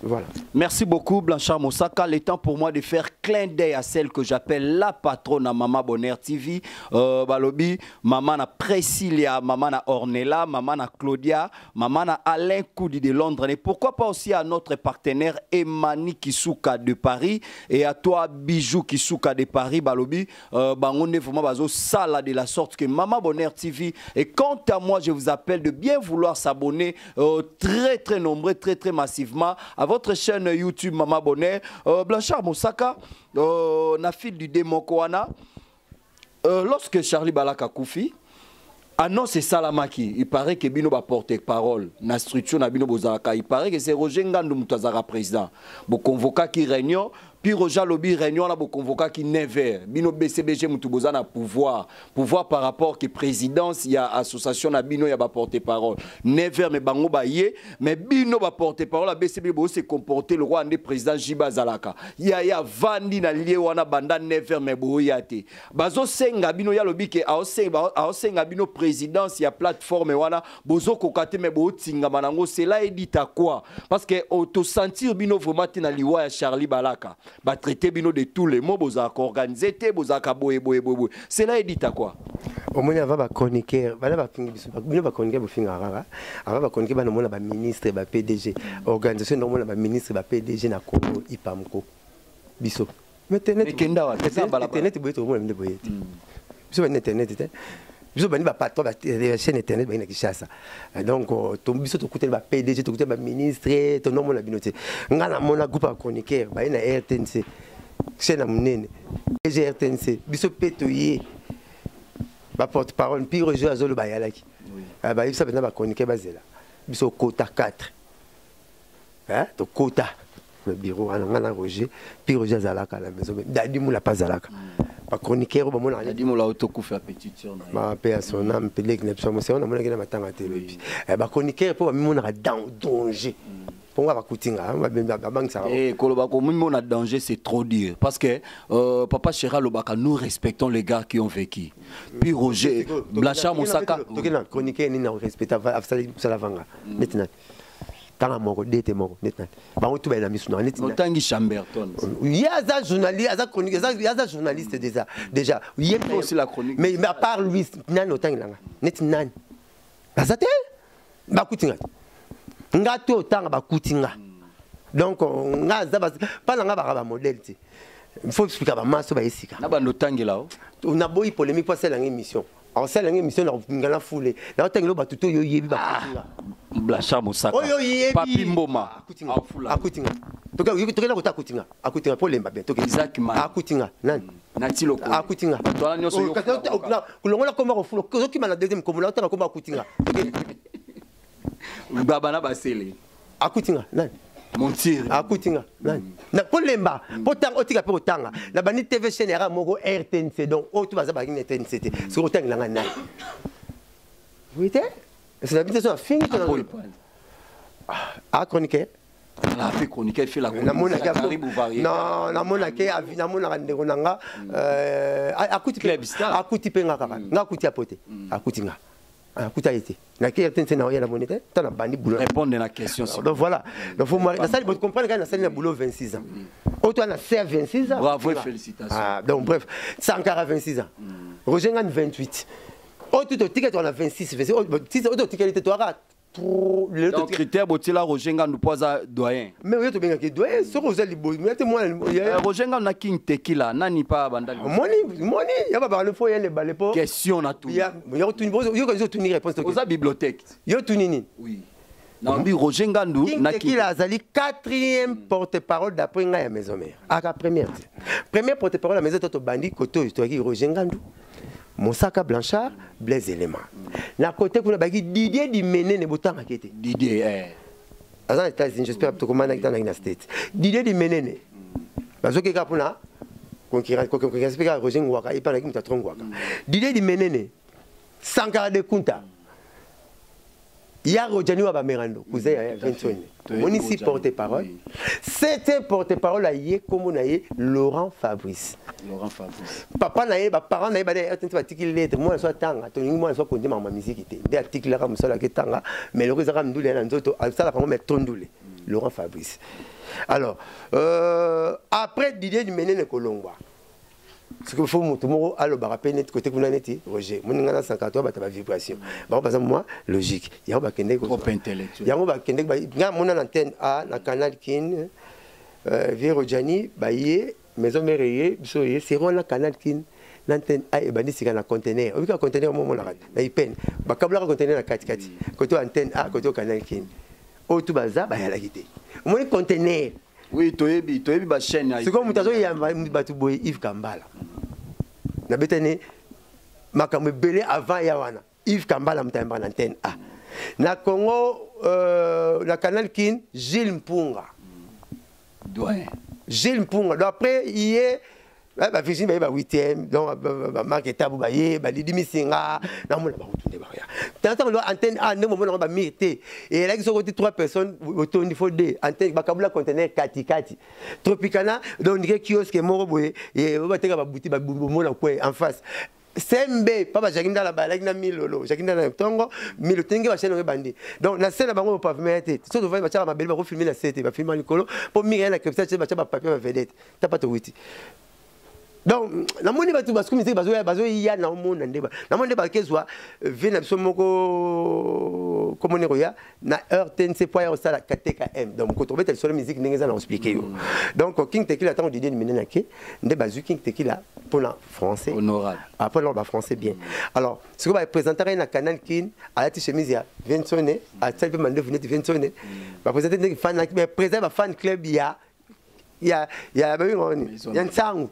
voilà. Merci beaucoup Blanchard Moussaka. Le temps pour moi de faire clin d'œil à celle que j'appelle la patronne à Maman Bonheur TV. Balobi, maman na Priscilla, maman na Ornella, maman na Claudia, maman na Alain Koudi de Londres. Et pourquoi pas aussi à notre partenaire Emani Kisuka de Paris et à toi Bijou Kisuka de Paris. Balobi, on est vraiment bazo sala de la sorte que Maman Bonheur TV. Et quant à moi, je vous appelle de bien vouloir s'abonner très nombreux, très massivement à votre chaîne YouTube Maman Bonheur. Blanchard Moussaka, na fil du démon Koana, lorsque Charlie Balaka Koufi annonce Salamaki, il paraît que Bino va porter parole, na structure na Bino Bozalaka, il paraît que c'est Roger Ngandou Moutazara président. Bon convoca qui réunion. Puis Roger Lobby réunion là pour convoquer qui 9h. Bino BCBG Moutoubouza na pouvoir par rapport que présidence il y a association na Bino ya ba porter parole. 9h mais bango ba yé mais Bino ba porter parole la BCBG bo se comporter le roi des président Jiba Zalaka. Ya vandi na lié wana banda 9h mais bo yate. Bazo senga Bino ya lobby ke a senga Bino présidence ya plateforme wana bozo kokate mais bo tinga manango c'est là edita quoi parce que auto sentir Bino vraiment na liwa ya Charlie Balaka. Ba traiter bino de tous les mots boza organiser te boza ka boye c'est là dit à quoi au moins avant ba chroniqueur bana ba fingi biso bino ba chroniqueur bo finga rara avant ba chroniqueur bana mona ba ministre ba PDG organisation no mona ba ministre ba PDG na Congo ipamko biso internet kenda wa internet boye to mona mde boye biso ba internet te biso bani ba patron ba chaîne internet ba ina Kishasa donc to biso to kutel ba PDG to kutel ba ministre to no mona bino te ngana mona groupe ba chroniqueur ba ina RTNC chaîne munene PDG RTNC biso petoye ba porte parole puis Roger Azolo ba yalaki ba biso bana ba chroniqueur ba zela biso quota 4 to quota le bureau ngana Roger puis Roger Zalaka la maison dadi mula pas Zalaka pas chroniqueur ba mona dadi mula autokufa petite sœur ma paix à son âme pelek nepso mo c'est on mona kina matanga télé ba chroniqueur pour mona dans danger pour moi ba kutinga ba bank ça et koloba ko mona danger c'est trop dur parce que papa Chéra Lobaka nous respectons les gars qui ont vécu puis Roger Blanchard Moussaka chroniqueur ni na respectable ça vanga maintenant tant moko dete moko netna ba on tout ba na misu na netna Tanguy Chamberton ya za journaliste za chronique za journaliste déjà il y aussi la chronique mais à part lui nan otangi langa netna bazate ba kutinga nga to tanga bakutinga donc nga za pas nga ba modèle ti il faut expliquer ba maso ba esika na bando tangela on a boy polémique pour celle émission en celle émission na ngala foulé na tangelo batuto yo yebi bakutinga Blacha Mosaka Papi Mboma akutinga toka ko takutinga akutinga pour lemba bien toka Isaac Man akutinga nani Natilo akutinga toi nyonso yo kulongola koma ko fulo ko ki mala deuxième komula otanga koma akutinga baba na basele akutinga nani Montir akutinga nani na polemba potanga otika pe otanga na bani TV chaîne era moko RTNC donc o tu baza ba ni RTNC sur otanga langa nani oui c'est l'habitation à fin à chroniquer la fait chroniquer fait la chronique non la monake na mona ndeko nanga akuti club star akuti penga kaka nga akuti apote akutinga akuta été na RTNC na ya la monnaie tana bandi boulot répondre à la question donc voilà donc faut na salle pour comprendre quand na salle na boulot 26 ans auto na serve 26 ans bravo et félicitations donc bref Sankara 26 ans Roger Ngan 28 auto to ticket on a 26 auto ticket to ara donc critère botila Roger Ngan nous posa doyen mais oui to benga ki doyen so Roger libo mais moi Roger Ngan na king tequila nani pa bandali moni ya baba le faut y aller balé po question na tout ya yo tu yo tu ni réponse to aux bibliothèque yo tu nini oui na mbi Roger Ngandu na tequila azali 4e porte-parole d'après nga ya maison mère aka première porte-parole la maison to bandi koto historique Roger Ngandu Mosaka Blanchard, Blaise Élément. Na côté qu'on a bagi Didier di Menene botanga kete. Didier aux États-Unis, j'espère que tu commandes dans la States. Didier di Menene. Parce que kapuna concurrence spécial Roger Ngwaka et pas la kimta trongwaka. Didier di Menene. Sankara de Kunta. Ya Rojani wa Bamerando, cousin ya Vincent. Mon ici porte-parole. C'était porte-parole à yé comme on a yé Laurent Fabrice. Papa na yé, parents na yé, bah article lettre, moi soit tanga, ton moi soit conduit ma musique était. Des articles là comme ça là que tanga, mais le reste ram doule na nzoto, ça la prend mais tondoule. Laurent Fabrice. Alors après Didier du Menene Kolongwa. Ce qu'il faut montrer à le barapé net côté qu'on a neti Roger mon ngana 54 ba ta vibration ba par exemple moi logique il y a ba kende ko intellectuel il y a ba kende ba nga mon antenne a na canal kin Virojani ba yé maison mère biso yé c'est roi na canal kin l'antenne a e bandi sika na conteneur o ka conteneur mo la rat na ipen ba kabla ka conteneur na kati côté antenne a côté canal kin o tu baza ba ya la kité mon conteneur oui toyebi ba chaîne c'est comme mutazo ya batu boy Yves Kambala na betene makambe belé avant ya wana Yves Kambala mutamba na antenne A na Congo la canal kin Gilles Mpunga doyen Gilles Mpunga d'après hier ba Virginie ba 8e donc ba marketa bu ba ye ba Lidi Misinga na mona ba utunde ba ya tant lo antenne A ne moment ba mirte et là ils sont côté 3 personnes au niveau de antenne ba kabula conteneur kati Tropicana donc ni kiosque moro boye et ba teka ba buti ba mona ko en face Sembe papa jakinda la balaki na milolo jakinda na tongo milo tenge ba chaîne bandi donc na scène bango pa vimete so to va ba cha ba belle ba ko filmer na sete ba filmer likolo pour mire na capture ba cha ba papier ba vedette ta pas to witi. Donc, la monnaie va tout parce que il y a na monde ndeba. La monnaie va kezwa vient somoko comme on est na RTNC point au sala KTKM. Donc quand on met sur la musique n'engeza na expliquer. Donc King Tequila tant d'idée de mener ke ndeba zu King Tequila pour la français honorable. Après l'on va français bien. Alors, ce qu'on va présenter na canal King à la t-chemise ya Vincent à Salve Mande venait de Vincent. Va présenter des fans mais présenter fan club il y a Nsangu.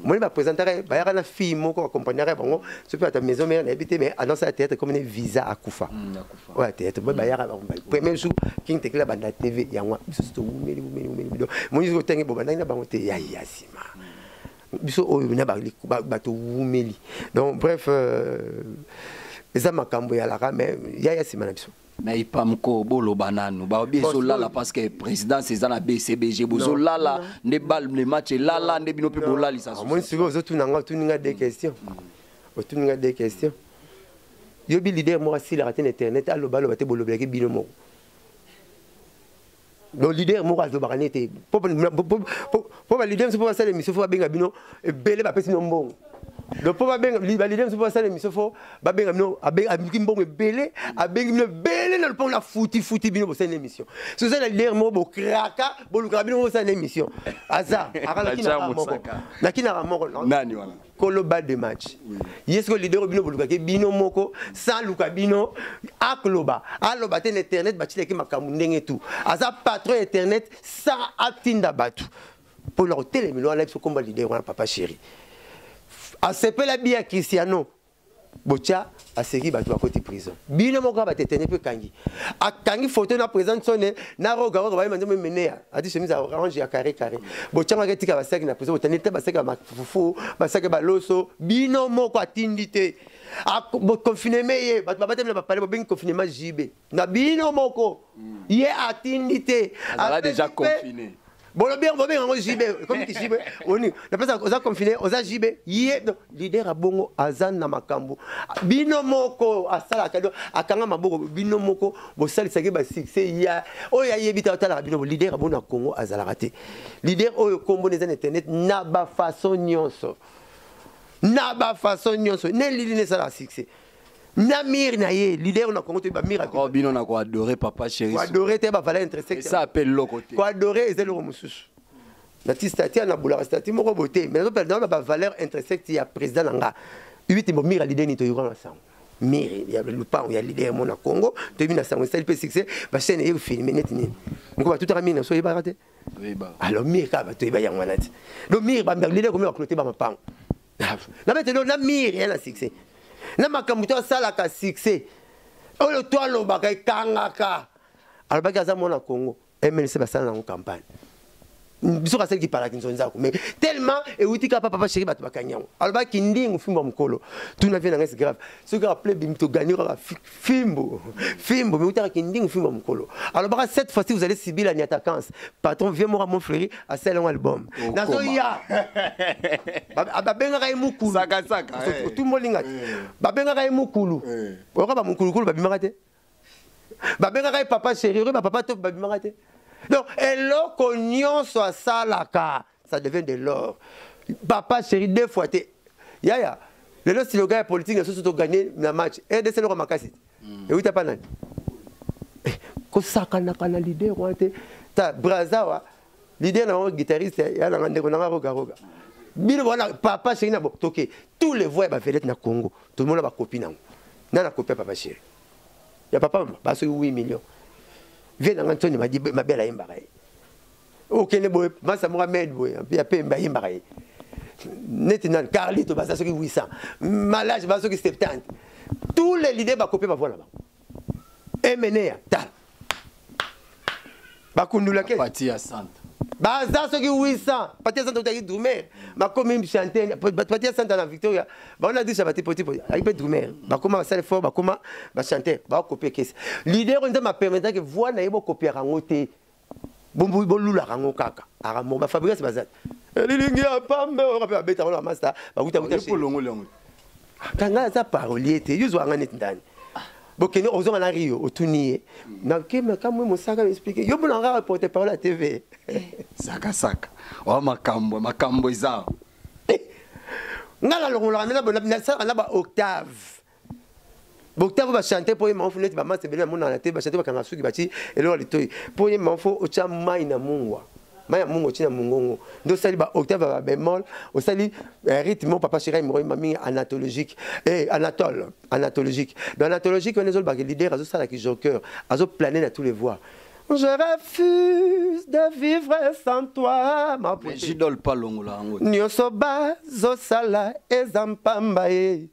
Moi je vais présenter une fille qui accompagner bon ce peut être maison mère habité mais annonce à théâtre comme une visa à Kufa. Ouais théâtre moi premier jour King Tequila banda TV ya moi biso umeli moi je tengi bobanda na bango te ya sima biso oyo na ba to umeli donc bref eza makambo ya la mais ya sima na biso. Mais pas mko bolo banano ba biso lala parce que président c'est ça na BCBG bozo lala ne bal ne match lala ne bino pe bolali ça moi c'est que tu n'as des questions tu n'as des questions yo bi leader moi si la raté internet allo balo bate bolo blake bino mo le leader moi azo baranete pour leader c'est pour ça l'émission faut benga bino belé ba pesi no mbongo donc pour leader pour ça l'émission faut babenga no abengaki mbongo belé abengi no belé na pont la fouti bino pour cette émission c'est ça le leader mo bo kraka bo luka bino pour cette émission aza akala kina ramoko nani wana kolo bas de match yesko leader bino bo luka ke bino moko sans luka bino akloba aloba te internet batile ki makamu ndenge tout aza patron internet sans atinda batu pour leur télémilo live so combat leader wana papa chéri a sepe la bia Cristiano bocha a seki batu a côté prison bino moko ba tetene pe kangi a kangi photo na présente sonne na roga ba manje menea a dit chemise orange ya carré bocha ma ketika ba seki na prison botanete ba seki ba fufu ba seki ba loso bino moko atindite a confiné meye ba temela ba parler ba confinement JB na bino moko ye atindite a déjà confiné. Bon, bien, on JB, comme qui JB, on est, la place, on a confiné, on a JB, yé, leader à bongo, azan na makambo, binomoko, à sala kado, à kanga maboko, binomoko, bo sali sage ba succès, ya, oh ya yebita otala, binomo, leader à bon à Congo, azala raté, leader oh combo des internet, na ba façon nyonso, ne lili ne sala succès. Namir naye leader on a congoté ba miracle ko bino na ko adorer papa chéri ko adorer te ba valeur intrinsèque ça appelle le côté ko adorer ezelo mususu na tistati na bula stati moko boté mais on ba valeur intrinsèque ya président nanga ibiti bo mira leader ni to yura ensemble mire ya le pas ya leader mon na Congo to bina sango style pe succès ba chaîne e filmer net ni ngo ba tout ramina so yeba raté oui ba alors mire ka ba to yeba ya ngwana ti do mire ba leader ko me cloter ba mapang na bete do na mire ya na succès na makambuto sala ka succès o le toi lo ba kangaka albaka za mona Congo MNC ba sala na campagne biso ka sel ki para kinzonza ko mais tellement et utika papa chéri batu bakanyango albaka kindingu fimbo mkolo tout na vie na grave ce que rappelé bimto gagner fimbo mais utaka kindingu fimbo mkolo albaka cette fois-ci vous allez subir la attaquance patron viens moi mon frère à sel un album nazo ya babenga kai mukulu saka tout molinga babenga kai mukulu ora ba mukulu ba bimaka te babenga kai papa chéri ba papa to ba bimaka te. Donc, eloko nyonso asalaka, ça devient de l'or. Papa chéri, 2 fois te. Yaya, le slogan politique, nous sommes gagné dans le match. Et de ce qu'on a cassé. Et où t'as pas nan? Kosaka na kana leader wante. Ta brazawa, leader na guitariste, ya na ndeko na roga. Bino voilà, papa chéri na toké. Tous les voix ba vedette na Congo. Tout le monde a copie na. Na copie papa chéri. Ya papa ba so 8 millions. Viens dans Anthony m'a dit ma belle imbaray. OK ne boy, masa Mohamed boy, puis après mba imbaray. Netina Carlito ba ça qui 800. Malage ba ça qui 70. Tous les leaders ba copier ba voilà ba. Emenea ta. Ba kundula ke parti à centre. Ba ça qui 800. Parti à centre tu Drumer. Ba comme même chanter parti à centre na Victoria. Ba on a dit ça ba petit avec peu Drumer. Ba comment ça fort ba comment ba chanter ba copier caisse. Leader on m'a permettre que voix na yebo copier rangote. Bombu bolula rango kaka. Ara mo ba fabrice bazat. Lilingi apambe on va beta on master. Ba kuta pour longo. Kanga za parolier te yuzo ngane ndani. Bokene ozonga na Rio otunier. Na kema kamwe mosaka expliquer. Yo bona nga reporter par la TV. Saka. Wa makambo izao. Ngala longola na ça na ba octave. Octave va chanter pour moi fenêtre ba match bela mona na te ba chanter ba kanga suki bati elo litoi. Pour moi fo ocha mai na mungwa. Mai mungo tina mungongo. Ndo sali ba octave ba bémol, o sali rythme papa chéri mo mami anatologique et anatologique. Dans anatologique on est ba leader azo sala ki joker, azo planer na tous les voix. Je refuse de vivre sans toi, ma pote. J'idole pas longola ngo. Nyosoba zosala ezampambae.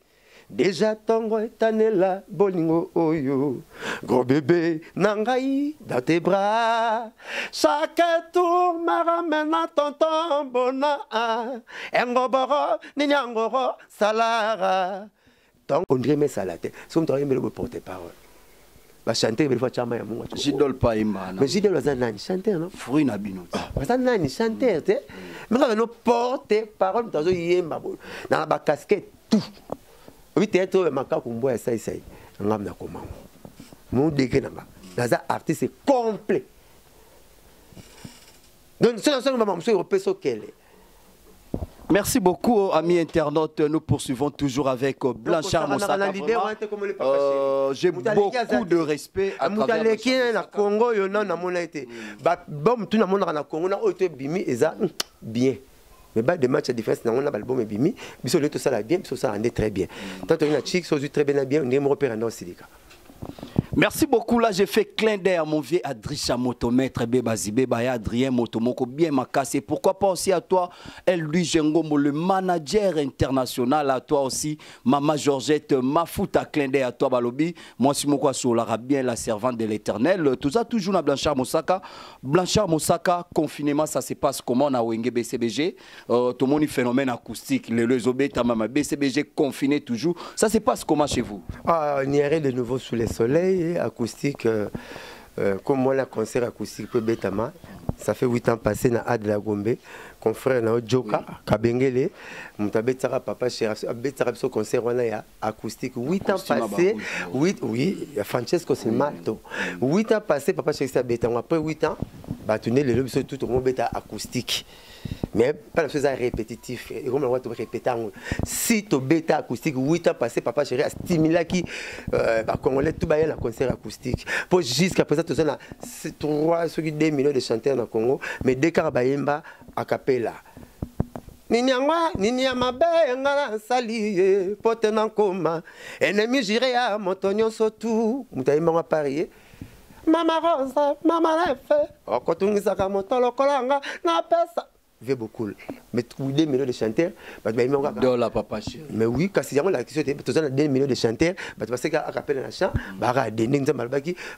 Déjà tongo etanela bolingo oyo. Gros bébé nangai dans tes bras. Chaque tour me ramène à tonton bona. Engoboro ninyangoro salara. Donc on dirait mes salate. Si on doit me porter parole. Va chanter mais fois chama ya mungu. J'idole pas imana. Mais j'idole za nani chanter non? Fruit na bino. Za nani chanter te. Mais quand on porter parole dans yemba dans la casquette tout. Oui théâtre maka kumbo ya sai. Ngam na koma. Mon degré nanga. Za artiste complet. Donc c'est ça maman monsieur au peso kele. Merci beaucoup, amis internautes. Nous poursuivons toujours avec Blanchard Moussaka. J'ai beaucoup de respect à travers Congo. Bien. Mais bah des matchs à différence, on a l'album et bimi, mais sur le tout ça la bien, sur ça on est très bien. Tant qu'on a chic, sur très bien, on est mon repère en Osilica. Merci beaucoup. Là, j'ai fait clin d'œil à mon vieux Adrissa Motomètre, Bébazibé, Baya, Adrien Motomoko, bien macassé. Pourquoi pas aussi à toi, Elui Jengomo, le manager international, à toi aussi, Maman Georgette, Mafouta, clin d'œil à toi, Balobi. Moi, si mon sur bien la servante de l'éternel. Tout ça, toujours dans Blanchard Moussaka. Blanchard Moussaka, confinement, ça se passe comment on a Wenge BCBG. Tout le monde phénomène acoustique, les obéta, Mama BCBG confiné toujours. Ça se passe comment chez vous? Il y a rien de nouveau sous les soleils. Acoustique, comme moi, la concert acoustique pour Betama, ça fait 8 ans passé dans Ad la Gombe, confrère dans Joka, Kabengele, Moutabetara, papa, chéri, Betara, ce concert, on a acoustique, 8 ans passé, 8, oui, Francesco Silmato, 8 ans passé, papa, chéri, Betama, après 8 ans, bâtonner les lobes sur tout le monde, bêta acoustique. Mais pas la chose répétitif. Et comme on va te répéter, si tu bêta acoustique, 8 ans passé, papa chéri a stimulé qui, Congolais, tout bail la concert acoustique. Pour jusqu'à présent, tu sais, 2 millions de chanteurs dans le Congo, mais dès qu'il y a a cappella. Ninyangwa, ninyama benga sali, pote nankoma, ennemi j'irai à Montonio sotou, mutaïma parier. Mama Rosa, Mama Lefe, Okotungisaka Motolo Kolanga, na pesa. Beaucoup. Mais 2 millions de chanteurs, dans la papa chérie. Mais oui, quand il y a la question, tu as 2 millions de chanteurs, parce que à capella la chant,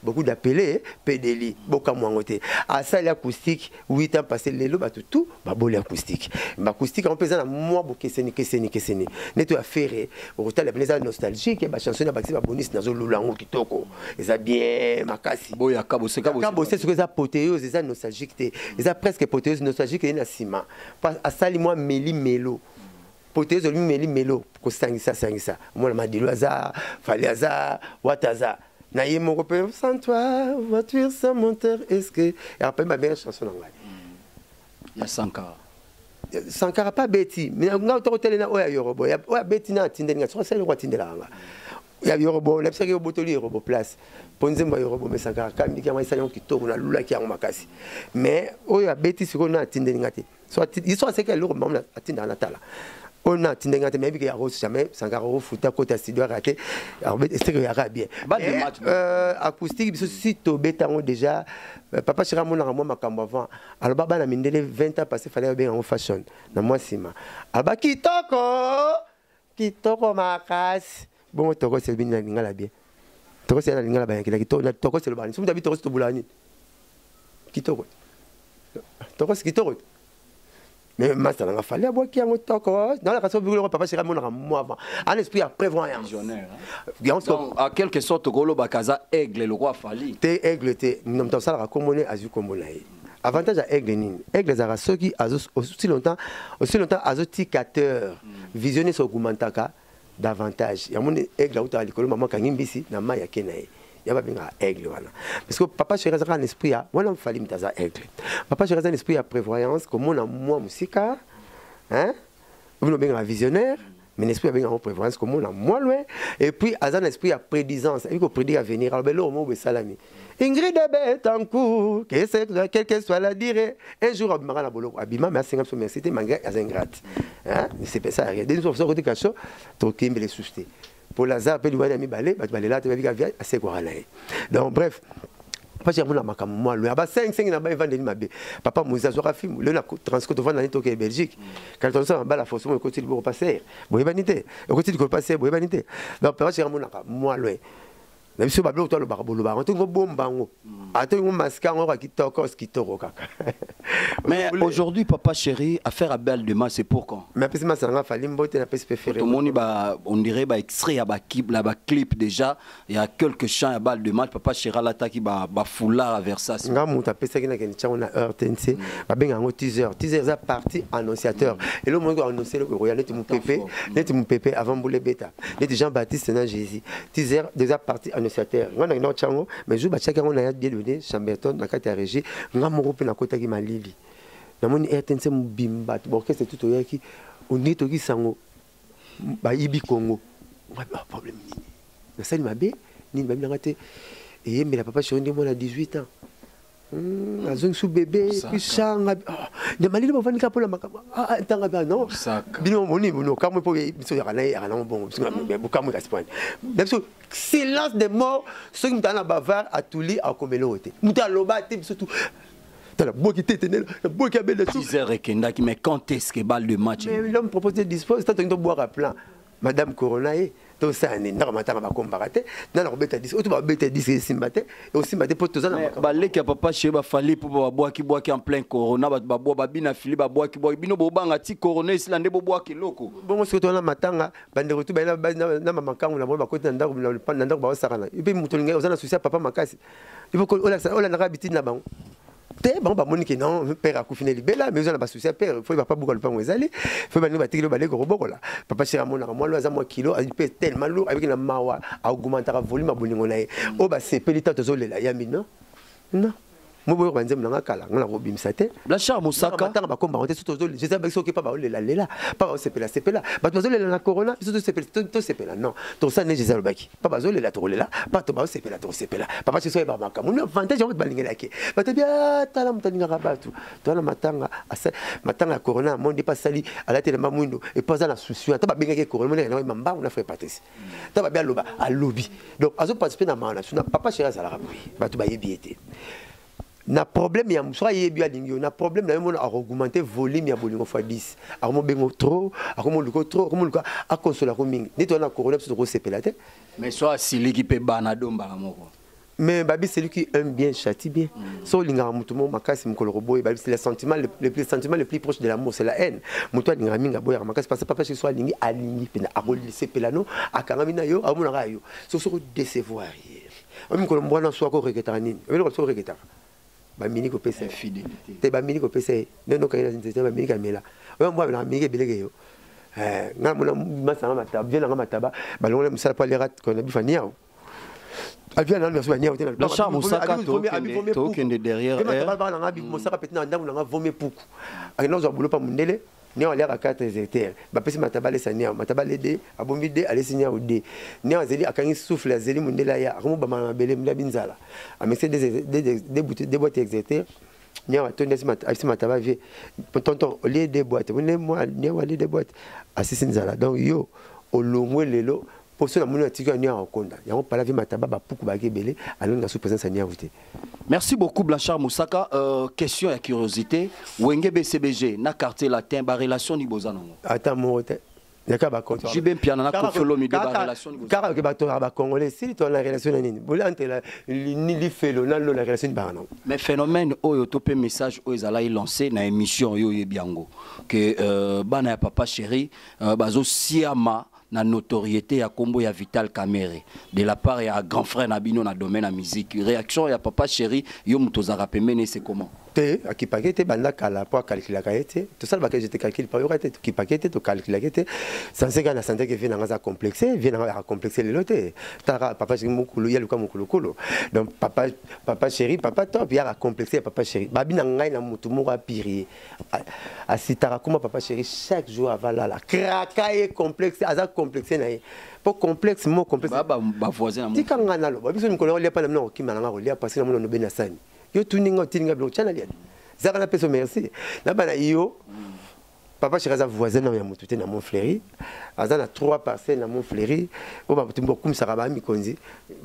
beaucoup d'appelés, pédéli, beaucoup moins côté. À ça l'acoustique, 8 ans passé les lots, tout, l'acoustique. L'acoustique en faisant moi beaucoup que neto affaire, au retour la plaisir nostalgique, la chanson de Baxi Babonis dans le lango kitoko. Et ça bien makasi. Boya kabo c'est ce que ça apothéose, c'est nostalgique, c'est presque apothéose nostalgique et nasima. À moi meli melo poteuse lui meli melo ko sangisa moi ma dilo aza fallait aza wataza na ye mon copain sans toi voiture sans moteur est-ce que et après ma belle chanson ngai ya Sankara pas beti mais nga to hotel na oya yorobo ya beti na tindeli nga so sele ko tindela nga ya yorobo na psaki botoli yorobo place ponzemba yorobo mais Sankara kambi ki amaisa yon kitoko na lula ki yango makasi mais oya beti siko na tindeli nga te soit histoire c'est que le moment atteint Natala on a atteint ngate mais bien rose jamais Sankara refuta côté studio raté alors c'est que y a bien acoustique biso si to beta on déjà papa chira mon na moi makambo avant alors baba na mindele 20 ans passé fallait bien en fashion na moi sima aba kitoko makasi bon toko c'est bien ngala bien toko c'est la ngala ba kitoko c'est le bani somme d'habitude toko c'est bulani kitoko c'est kitoko. Mais maintenant, il fallait avoir qui a un toko. Dans la façon dont papa chira mon moi avant. Un esprit à prévoyance. Visionnaire. Donc, à quelque sorte, Golo Bakaza aigle le roi Fali. T'es aigle, t'es. Nous sommes ça la commune azu commune. Avantage à aigle nini. Aigle zara ceux qui aussi longtemps azoticateur. Visionner sur Gumantaka davantage. Il y a mon aigle out à l'école maman kangimbisi na maya kenae. Il y a bien aigle voilà parce que papa chéri a un esprit à voilà fallait mitaza aigle papa chéri a un esprit à prévoyance comme on a moi musica hein vous avez bien un visionnaire mais l'esprit a bien en prévoyance comme on a moi loin et puis a un esprit à prédisance il faut prédire à venir alors ben là au mot salami Ingrid Betancourt quelle que soit la durée un jour abima la bolo abima mais à 50 merci malgré à ingrate hein c'est ça rien des fois ça côté cacho to kimbe les soucier pour Lazare, puis il y balé, là, tu vas vivre assez quoi. Donc, bref, pas j'ai mon amaka moi, lui, 5 n'a pas vendu ma bé. Papa Moussa Zora film, le transcode vend dans le Belgique. Quand on s'en va la force, on continue pour passer. Vous vanité. On continue pour passer, vous vanité. Donc, papa j'ai mon amaka moi, lui. Même si Bablo, toi, le barbolo, on a un bon bango. Attends, on masque, on va quitter encore ce qui te roca. Mais aujourd'hui, papa chéri, affaire à belle demain, c'est pour quand? Mais après, ça n'a pas fallu me préféré. Tout le monde, on dirait, extrait, clip déjà. Il y a quelques chants à balle de match. Papa chéri, l'attaque, foulard à Versace. On a heure TNC. On a teaser. Teaser, c'est parti annonciateur. Et le monde a annoncé le royal, net mon pépé avant bouler bêta. Net Jean-Baptiste, c'est Jésus. Teaser, déjà parti annonciateur. On a un chango, mais je vais on a bien donné Chamberton dans la régie. On a mon groupe dans la côte qui m'a livi. Dans mon RTNC, mon bimbat, bon, qu'est-ce que tout au qui on est au Gisango, Ibi Congo. On a un problème. Na sali mabe, ni babi na ngate. Et mais la papa chéri de moi à 18 ans. Azong sous bébé, puis changa. De malili ba vani kapola makaba. Ah, tanga ba non. Bino moni bono kamo po biso ya kana ya kana bon. Mais kamo Espagne. Biso silence de mort, ceux qui m'tana bavard à Touli à Komelote. Muta loba te surtout. T'as la boue qui t'éteignait, la boue qui a belle de tout. 10h et Kendaki, mais quand est-ce que balle de match? Mais l'homme propose de disposer, c'est de boire à plein. Madame Corona, tout ça, on est normalement à combattre. Dans la bête à 10, autrement bête à 10 et Simbate, et aussi ma dépôt tout ça. Balé qui a papa chez Bafali pour boire qui en plein Corona, Baboua Babina Philippe, Baboua qui boit, Bino Bobanga, Ti Corona, Islandais Bobois qui loco. Bon, ce que tu as matanga, bande retour, ben là, maman, quand on a voulu côté d'un le pan d'un arbre, ça et puis moutonné, aux associés à papa Macassi. Il faut qu'on a habité là-bas. Bon, bah, Monique, non, père a coufiné les belles, mais on a pas souci à père. Il faut pas beaucoup le pain aux allées. Il faut pas nous battre le balai gros là. Papa chez Ramon, moi, le moi kilo, il pèse tellement lourd avec la mawa, à augmenter le volume à Boningonaï. Oh, bah, c'est pelita de zole là, Yami, non? Non. Moi, je vais vous kala, on a robim saté. La charme au sac. Attends, bah, comme on est sur zole, je sais pas ce qui pas le là, là. Pas au CP là, CP là. Bah, tu zole la corona, surtout CP là. Non, ton ça n'est jamais baki. Pas zole la tour là, pas ton CP là, ton CP là. Papa chez soi, bah, ma camoun, avantage, on va balinguer là. Bah, tu bien, t'as la montagne à rabat tout. Toi, la matanga, matanga corona, mon dépasse sali, à la télé mamouino, et pas à la souci. T'as pas bien que corona, on a fait patrice. T'as pas bien loba, à lobby. Donc, à ce participer dans ma nation, papa chez la rabouille. Bah, tu vas y biéter. Na problème ya musora yebi alingi na problème na mona a augmenter volume ya bolingo fois 10 a mo bengo trop a mo luko trop mo luko a consola ko mingi ni to na corona sur ko sepela te mais soit sili qui peut banadomba moko mais babi c'est lui qui aime bien châtie bien so linga mutu mo makasi mukolo boy babi c'est le sentiment le plus proche de l'amour c'est la haine mutu linga minga boy makasi parce que papa chez soi lingi alingi pena a ko sepela no akanga mina yo a mona rayo so so décevoir o mukolo mbwana so ko reketa nini o ko so reketa bamini ko pesa fidélité te bamini ko pesa neno kayina zinzete bamini kamela oyo mbwa na migi belege yo nga mona masanga mataba bien nga mataba balongole musala pa lerat ko na bifania avia na nso bania hôtel la charme osaka to kende derrière mataba na nga bi mosaka petina ndangu na nga vome puku akina zo bulo pa mundele ni on l'air à 4 hectares ba pesi mataba le sania mataba le de abombi de ale sinya o de ni azeli akangi souffle azeli mundela ya akomo ba mabele mla binzala a mixer des boîtes hectares ni on tonne si mataba vie tonton au lieu des boîtes moi ni on des boîtes asisi nzala donc yo olongwe lelo pour cela mon article ni en konda ya on parle vie mataba ba puku ba kebele alonga sous présence sania outé. Merci beaucoup Blanchard Moussaka. Question et curiosité. Wenge BCBG, na quartier latin, ba relation ni bozano. Attends mon hôtel. Yaka ba konto. J'ai bien piano na kofelo mi de ba relation ni bozano. Car que ba to ba congolais si to na relation nini. Bolante la ni li felo na lo la relation ba non. Mais phénomène oyo topé message oyo ezala y lancer na émission yo yebiango que bana ya papa chéri bazo siama na notoriété ya kombo ya Vital Kamere de la part ya grand frère Nabino na domaine la musique réaction ya papa chéri yo mutozaka pemene c'est comment te akipakete banda kala pour calculer kaete tout ça ba que j'étais calcul par yorate to kipakete to calculer kaete sans que na santé que vient na complexé vient na complexé le loté tara papa chéri mukulu ya luka mukulu kolo donc papa chéri papa top ya complexé papa chéri babi na ngai na mutu moko apiri asitara comment papa chéri chaque jour avala la kraka et complexe aza complexé na pour complexe mot complexe ba voisin tika ngana lo babiso mikolo lia pa na mno okima na lia parce que na mno no benasani yo tuninga tininga blo chana lia zaka na peso merci na bana yo papa chéri voisin na mutu te na mon fléri azana 3 parcelles na mon fléri o ba tumbo kum saraba mi konzi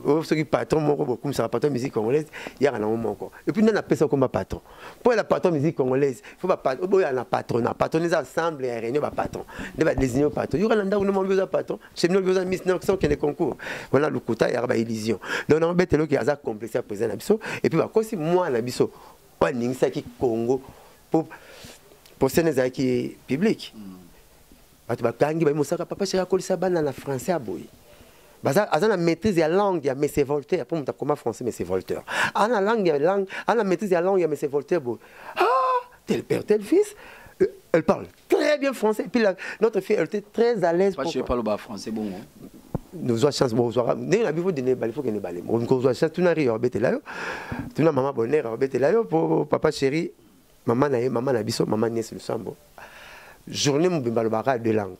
o soki patron moko kum saraba patron musique congolaise ya na moko et puis na pesa comme patron pour la patron musique congolaise faut pas boya na patronner ensemble et réunion ba patron ne ba désigner patron yo na ndako no mo besoin patron chez nous besoin miss Nelson qui est concours voilà le quota ya ba illusion donc on betelo qui aza complexe à présent na biso et puis ba kosi moi na biso pa ningisa ki Congo pour ces qui public batu bakangi ba musaka papa chéri akolisa bana na français aboyi baza azana maîtrise ya langue ya Monsieur Voltaire pour monta comment français Monsieur Voltaire ana maîtrise ya langue ya Monsieur Voltaire bo tel père tel fils elle parle très bien français puis notre fille elle était très à l'aise pas je parle pas français bon nous avons chance bon soir né na bifo de ne bali faut que ne bali on ko zo chance tuna rio betela yo tuna maman bonheur betela yo pour papa chéri maman na biso maman Niès Lusambo journée mobimba lobaka deux langues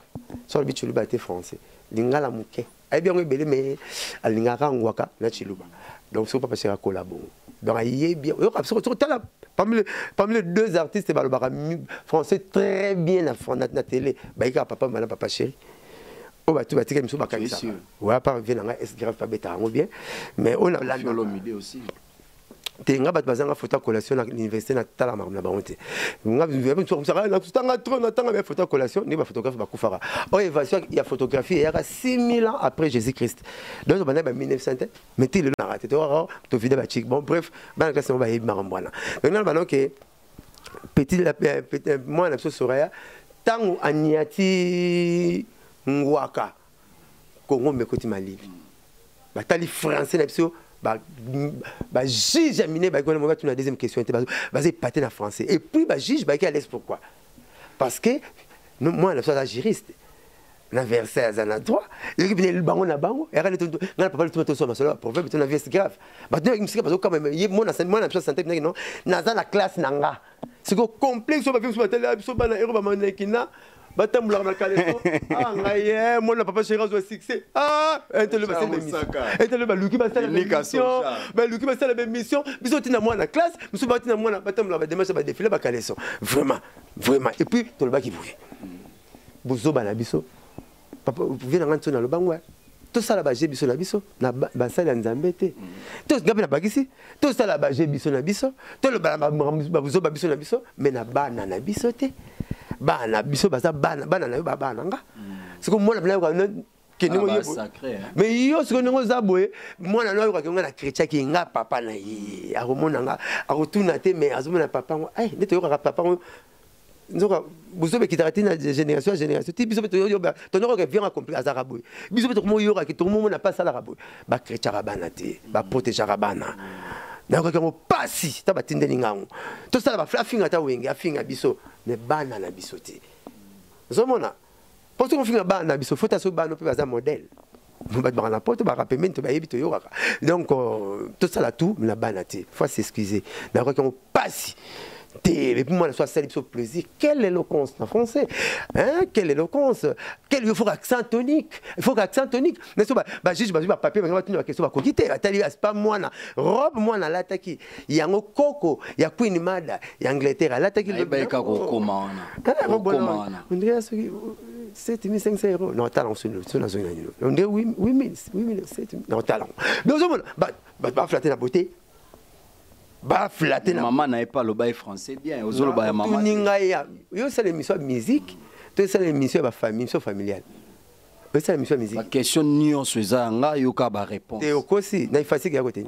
so le bitu luba était français lingala muke ay bien belé mais alingaka ngwaka na chiluba donc c'est pas passer à collabo donc il bien parmi les deux artistes balobaka français très bien na télé baika papa mala papa chéri oh bah tu vas tirer misuba kanisa ouais pas vient nga est grave pas bêta bien mais on a la l'idée aussi tenga bat bazanga photo collation à l'université na tala na bangote nga comme ça na tanga trop na tanga ba photo collation ni ba photographe ba kufara oh évasion il y a photographie il y a 6000 ans après Jésus-Christ donc on a 1900 mais tu le raté to vidéo ba chic bon bref ba classe on va y marambwana donc là maintenant que petit moi na so soreya tango aniati ngwaka Congo mekoti Mali ba tali français na biso bah juge aminé bah quand on va la deuxième question était basé paté en français et puis bah juge bah qui à l'aise pourquoi parce que moi la soit juriste na verset à zana droit il qui venait le bango na bango et rien tout na pas tout tout ça cela pour faire ton avis c'est grave bah donc il me parce que quand même moi na santé non na za la classe nanga c'est que complexe sur ma vie sur la télé sur bana héros ba manekina batambola na kaleso ah ngaye mona papa chéri zo succès ah entele ba entele ba luki ba sala mission ba luki ba sala mission biso tina moi na classe biso ba tina moi na batambola ba démarche ba défilé ba kaleso vraiment et puis to le ba ki bouge bozo ba na biso papa vous venez ngantso na lo bangwa to sala ba je biso na biso na ba sala nzambe te to ngabe na bagisi to sala ba je biso na biso to le ba bozo ba biso na biso mais na bana na biso te bana biso baza bana na yo bana nga siko mona bana ko ke ningo yebo mais yo siko ningo za boye mona no ko nga na chrétien ki nga papa na yi akomona nga akotuna te mais azomona papa ngo ay neto yo ka papa ngo nzoka buzo be kitati na génération ti biso beto yo ba to no ko vient accomplir azara boye biso beto mo yo ka ki to mo na pas sala boye ba chrétien bana te ba protéger bana na ko pasi ta batindeli ngango to sala ba afinga ta wenge afinga biso ne bana na biso te zomona poto ko finga bana biso fota so bana pe baza modèle ba bana poto ba rapemento ba yebito yo kaka donc to sala tout na bana te faut s'excuser na ko pasi et puis moi la soit celle plaisir quelle éloquence en français hein quelle éloquence quel il faut accent tonique n'est-ce pas bah juste bah papier mais va tenir la question va coquiter atali pas moi na robe moi na lataki yango koko ya Queen Mada ya Angleterre lataki le ba ka ko komana on dirait 7500 €. Non, talent, c'est la zone. On dirait 8000, 7000. Non, talent. Donc, bah, flatter la beauté. Bah, flatter la maman n'avait pas le bail français bien. Aux autres, bah, maman. Yo, c'est l'émission de musique. Toi, c'est l'émission de famille, l'émission familiale. C'est l'émission de musique. La question nuance, c'est ça, yo ka ba réponse. Et aussi, na facile à côté.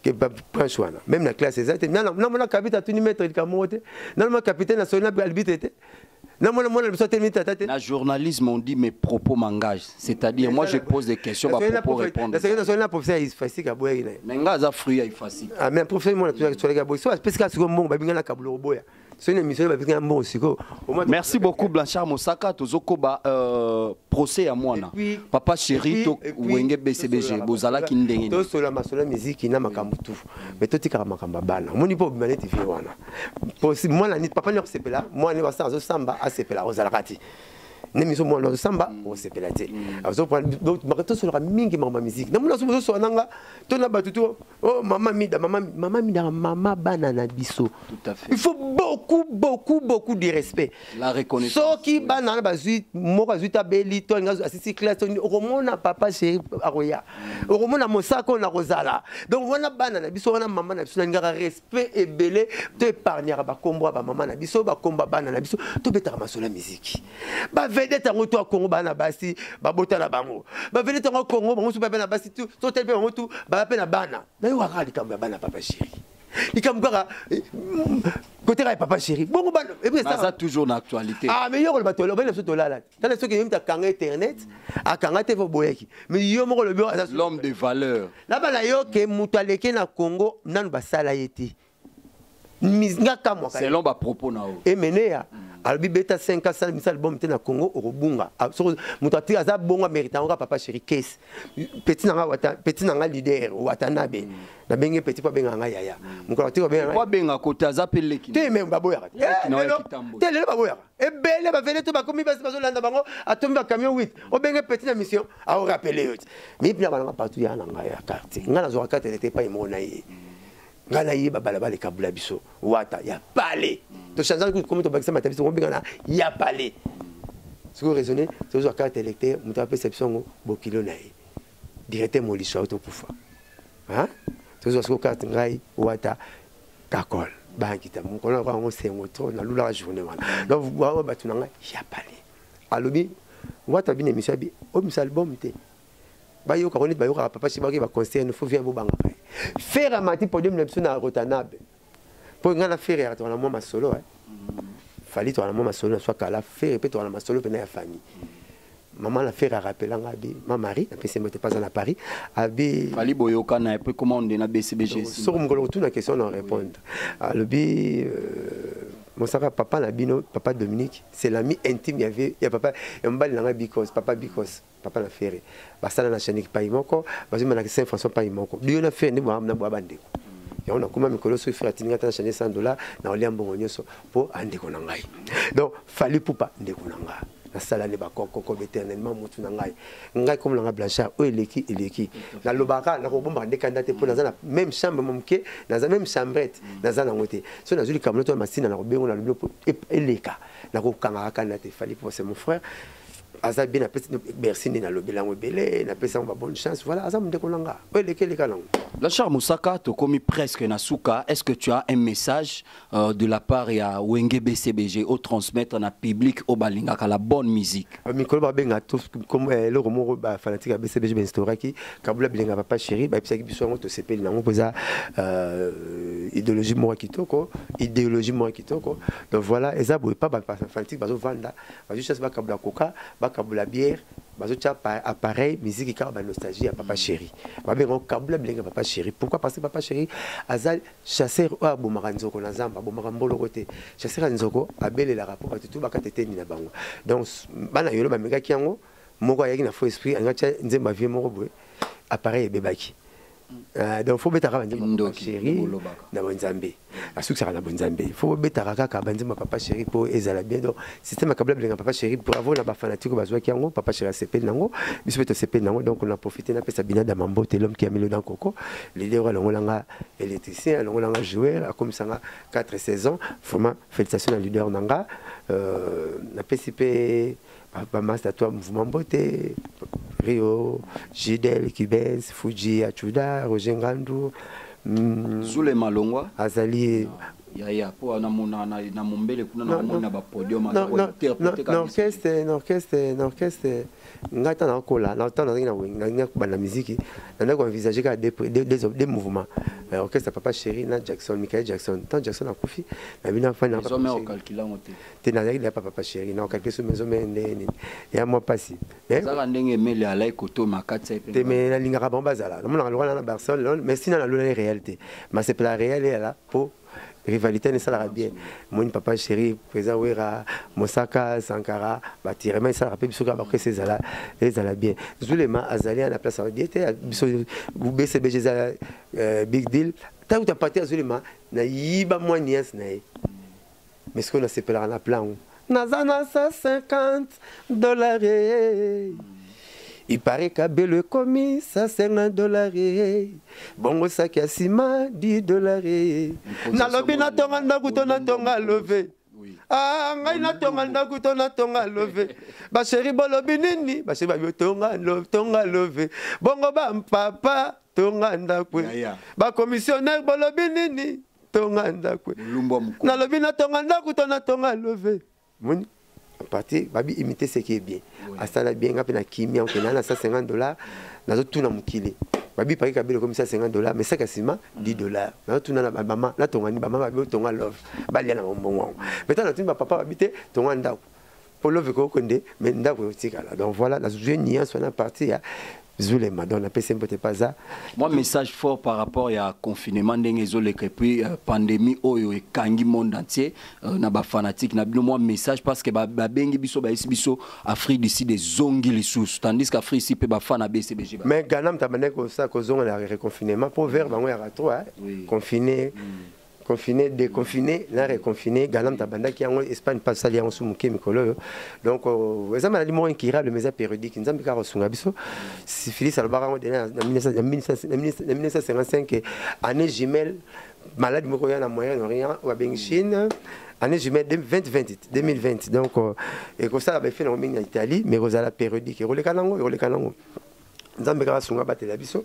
Que prend choix. Même la classe, c'est ça. Non, mon capitaine a tout mettre le camote. Non, mon capitaine national arbitre. Le journalisme, on dit mes propos m'engagent. C'est-à-dire, moi je pose des questions pour répondre. La professeur est facile à boire. Mais il fruit est facile. Ah, mais professeur, moi, tu as boire. Parce que c'est bon, c'est une émission qui est bon aussi. Merci beaucoup, Blanchard Mosaka. Tozokoba procès à moi. Papa chéri, Wenge BCBG, Bozala Kindeng. Tout cela, ma seule musique, il n'a pas tout. Mais tout est carrément comme Babana. Mon niveau de humanité, moi, la nuit, papa, c'est là. Moi, je vais à Samba. C'est la Rosalakati. N'émission moi dans samba, on s'est pélaté. Alors donc marqué sur la mingi maman musique. Non, nous sommes nanga. Ton abatu oh maman mida, maman banana biso. Tout à fait. Il faut beaucoup de respect. La reconnaissance. So qui banana bazui, moko azuta beli, to ngazo asisi classe, romona papa chez Aroya. Romona mosako na Rosala. Donc wana banana biso wana maman na biso ngara respect et belé te épargner ba kombo ba maman na biso ba komba banana biso to betara masola musique. Ba vedette en retour à Congo bana basi ba bota la bango ba vedette en Congo bango su bana basi tout to tel pe en retour ba pena bana na yo ka likamba bana papa chéri likamba côté ra papa chéri bongo bana et puis ça toujours en actualité. Ah mais yo le bateau le bana so là dans ce que même ta kanga internet a kanga te fo boyeki mais yo mo le bureau l'homme de valeur là bana yo ke mutaleke na Congo nanu basala yeti mizinga kamwa selon ba propos na o et mené alobi beta 5 ans sala misala album te na Congo orobunga moto ati aza bongo mérita nga papa chéri case petit nanga leader watanabe na benge petit pa benga nga yaya mukolo ati ko benga kwa benga kota aza peleki te même baboya te lelo baboya ebele ba vele to ba komi basi bazolanda bango atombi ba camion 8 o benge petit na mission a rappeler yo mi pina bana partout ya nga ya quartier nga na zo carte n'était pas imona yi nga na yi ba balabala kabula biso wata ya palais to changer comme to bakisa matabiso ko benga na ya palais ce que raisonner to zo carte électeur muta perception bokilo na yi directeur molisho auto kufa hein to zo carte ngai wata kakol bankita mukona kwa ngo sengo to na lula journée wana donc wa ba tunanga ya palais alobi wata bine misabi o misal album te ba yo ka konit ba yo ka papa shi ba ki ba conseil ne faut bien bo banga faire amati podium na biso na rotanabe pour ngana faire ya to na mama solo fali to na mama solo soit kala faire peut to na masolo pena ya famille maman la faire rappeler ngabi ma mari na pese mote pas à Paris abi fali boyoka na peu comment on na BCBG sur ngolo tout na question on répondre alobi Monsaka papa na bino papa Dominique c'est l'ami intime il y a papa mbali na because papa na ferry basala na chanik pa imoko bazima na Saint François pa imoko bio na ferry ni bwa na bwa bandeko ya on a kuma mikolo so frère tinga ta chaner $100 na oliambo ngonyoso po andeko na ngai donc fali pupa ndeko na ngai na sala ne ba koko éternellement mutu na ngai comme la Blanchard o eleki na lobaka na ko bomba ndekanda te po na za même chambre momke na za même chambrette na za na ngote so na zuli kamlo to masina na ko bengo na lobo eleka na ko kanga kana te fali pour c'est mon frère aza bien merci na lobelango belé na pesa ba bonne chance voilà aza ndeko nanga o eleki nango. Blanchard Moussaka to komi presque na suka, est-ce que tu as un message de la part ya Wenge BCBG au transmettre na public au balinga ka la bonne musique mikolo ba benga to comme le romo ba fanatique BCBG ben storaki kabula bilinga papa chéri ba pisaki biso ngo to sepeli nango poza idéologie moi kitoko donc voilà eza boy pas ba fanatique bazo vanda ba juste ba kabula coca ba kabula bière bazo tia appareil musique ka ba nostalgie ya papa chéri ba benga kabula bilinga papa chéri. Pourquoi? Parce que papa chéri azal chasseur a bomaranzoko na zamba bomarambolo côté chasseur nzoko abele la rapport tout bakatete ni na bango donc bana yolo ba mega kiango moko ayaki na faux esprit anga nzemba vie moko boy appareil bebaki donc faut betara nzemba chéri na bonzambe asuki saka na bonzambe faut betara kaka banzemba papa chéri po ezala bien donc système kabla blinga papa chéri pour avoir na ba fanatique bazwa kiango papa chéri sepel nango biso beto sepel nango donc on a profité na pesa bina da mambote l'homme qui a mis le dans coco leader alongolanga électricien alongolanga joueur comme ça 4 saisons vraiment félicitations à leader nanga na PCP papa master toi mouvement beauté Rio Gidel Kibens Fuji Achuda Roger Ngandou Zule Malongwa azali ya po na mona na mombele kuna na mona ba podium n'orchestre ngata na kola na temps na bana musique na ko envisager ka des mouvements orchestre papa chéri na Jackson Michael Jackson tant Jackson a confié na bina fa na te na il papa chéri na calculer sur maison mais ya moi passé ça ndenge mele ala ikoto makatsa te mais na linga ba bazala na Barcelone mais sinon la réalité mais c'est la réalité là pour rivalité ne sera bien mon papa chéri présent wera Mosaka Sankara batirement ça rappelle biso ka ba que ces ala bien Zulema azali na place à diété biso BCBG big deal ta ou ta parti Zulema na yiba moi nièce na mais ce qu'on a séparé na plan nazana $150 il paraît qu'à le commis ça $1 bongo saki asima $10 na lobi na tonga ndakuto na tonga love ah ngai na tonga ndakuto na tonga love ba chéri bolobi nini ba chéri ba tonga love bongo ba papa tonga ndakwe ba commissionnaire bolobi nini tonga ndakwe na lobi na tonga ndakuto na tonga love moni parti babi imiter ce qui est bien asala bien ngapi na kimia okena na $150 nazo tuna mukile babi pari kabele comme ça $50 mais ça kasima $10 nazo tuna na mama na tonga ni mama babi tonga love balia na mbongo maintenant na timba papa babite tonga ndako pour love ko konde mais ndako yotikala donc voilà la jeune niance na parti ya Zulema donc na pesi mbote pas ça. Moi message fort par rapport à confinement ndenge et puis pandémie oyo e kangi monde entier na ba fanatique na bino moi message parce que ba bengi biso ba biso Afrique d'ici des zongi les sous tandis qu'Afrique ici peut ba fana BCBG. Mais Ghana mtabane ko ça ko zonga la reconfinement pour vers bango ya rato confiné confiné, déconfiné, là reconfiné, Galam Tabanda qui en Espagne pas ça lié en sous mikolo. Donc les maladies moins incurables mais périodiques, nous avons carrément sur abisso. Syphilis albaran en 1955 année jumelle maladie mokoya na Moyen-Orient ou à Chine. Année jumelle 2020 donc et comme ça avait fait en Italie mais aux la périodique et les canons nous avons carrément sur abattre la bisso.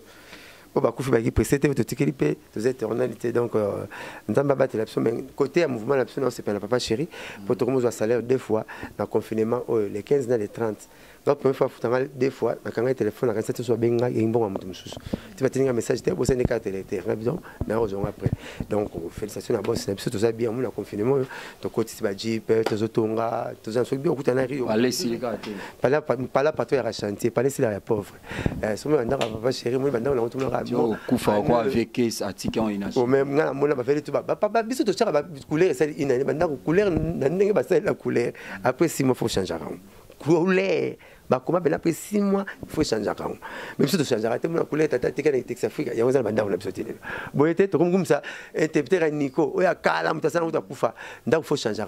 Bakufi baki précédé de tikelipe de éternalité donc ndamba battre l'absence mais côté à mouvement l'absence c'est pas la papa chéri pour tout le monde salaire deux fois dans confinement les 15 dans les 30 donc première fois futanga deux fois na kanga téléphone na cette soit benga et bon amutu mususu tu vas tenir un message te bosse ndeka télé bien na raison après donc félicitations à boss l'absence tout ça bien mon confinement donc côté ba jeep tous otonga tous en soit bien okutana rio allez silika pas là pas ya chantier pas laisser la pauvre somme ndaka papa chéri moi banda on tout kufa kwa avec atika on ina o même ngala mona ba faire tout ba biso to chaka ba couleur c'est une banda couleur na ndenge ba la couleur après 6 mois faut changer couleur ba comment ben après 6 mois il faut changer même si tu changes arrêter mon couleur tata tika na Texas Africa ya wazala banda on biso tele boyete to comme ça interpréter Nico oya kala mutasana utakufa ndako faut changer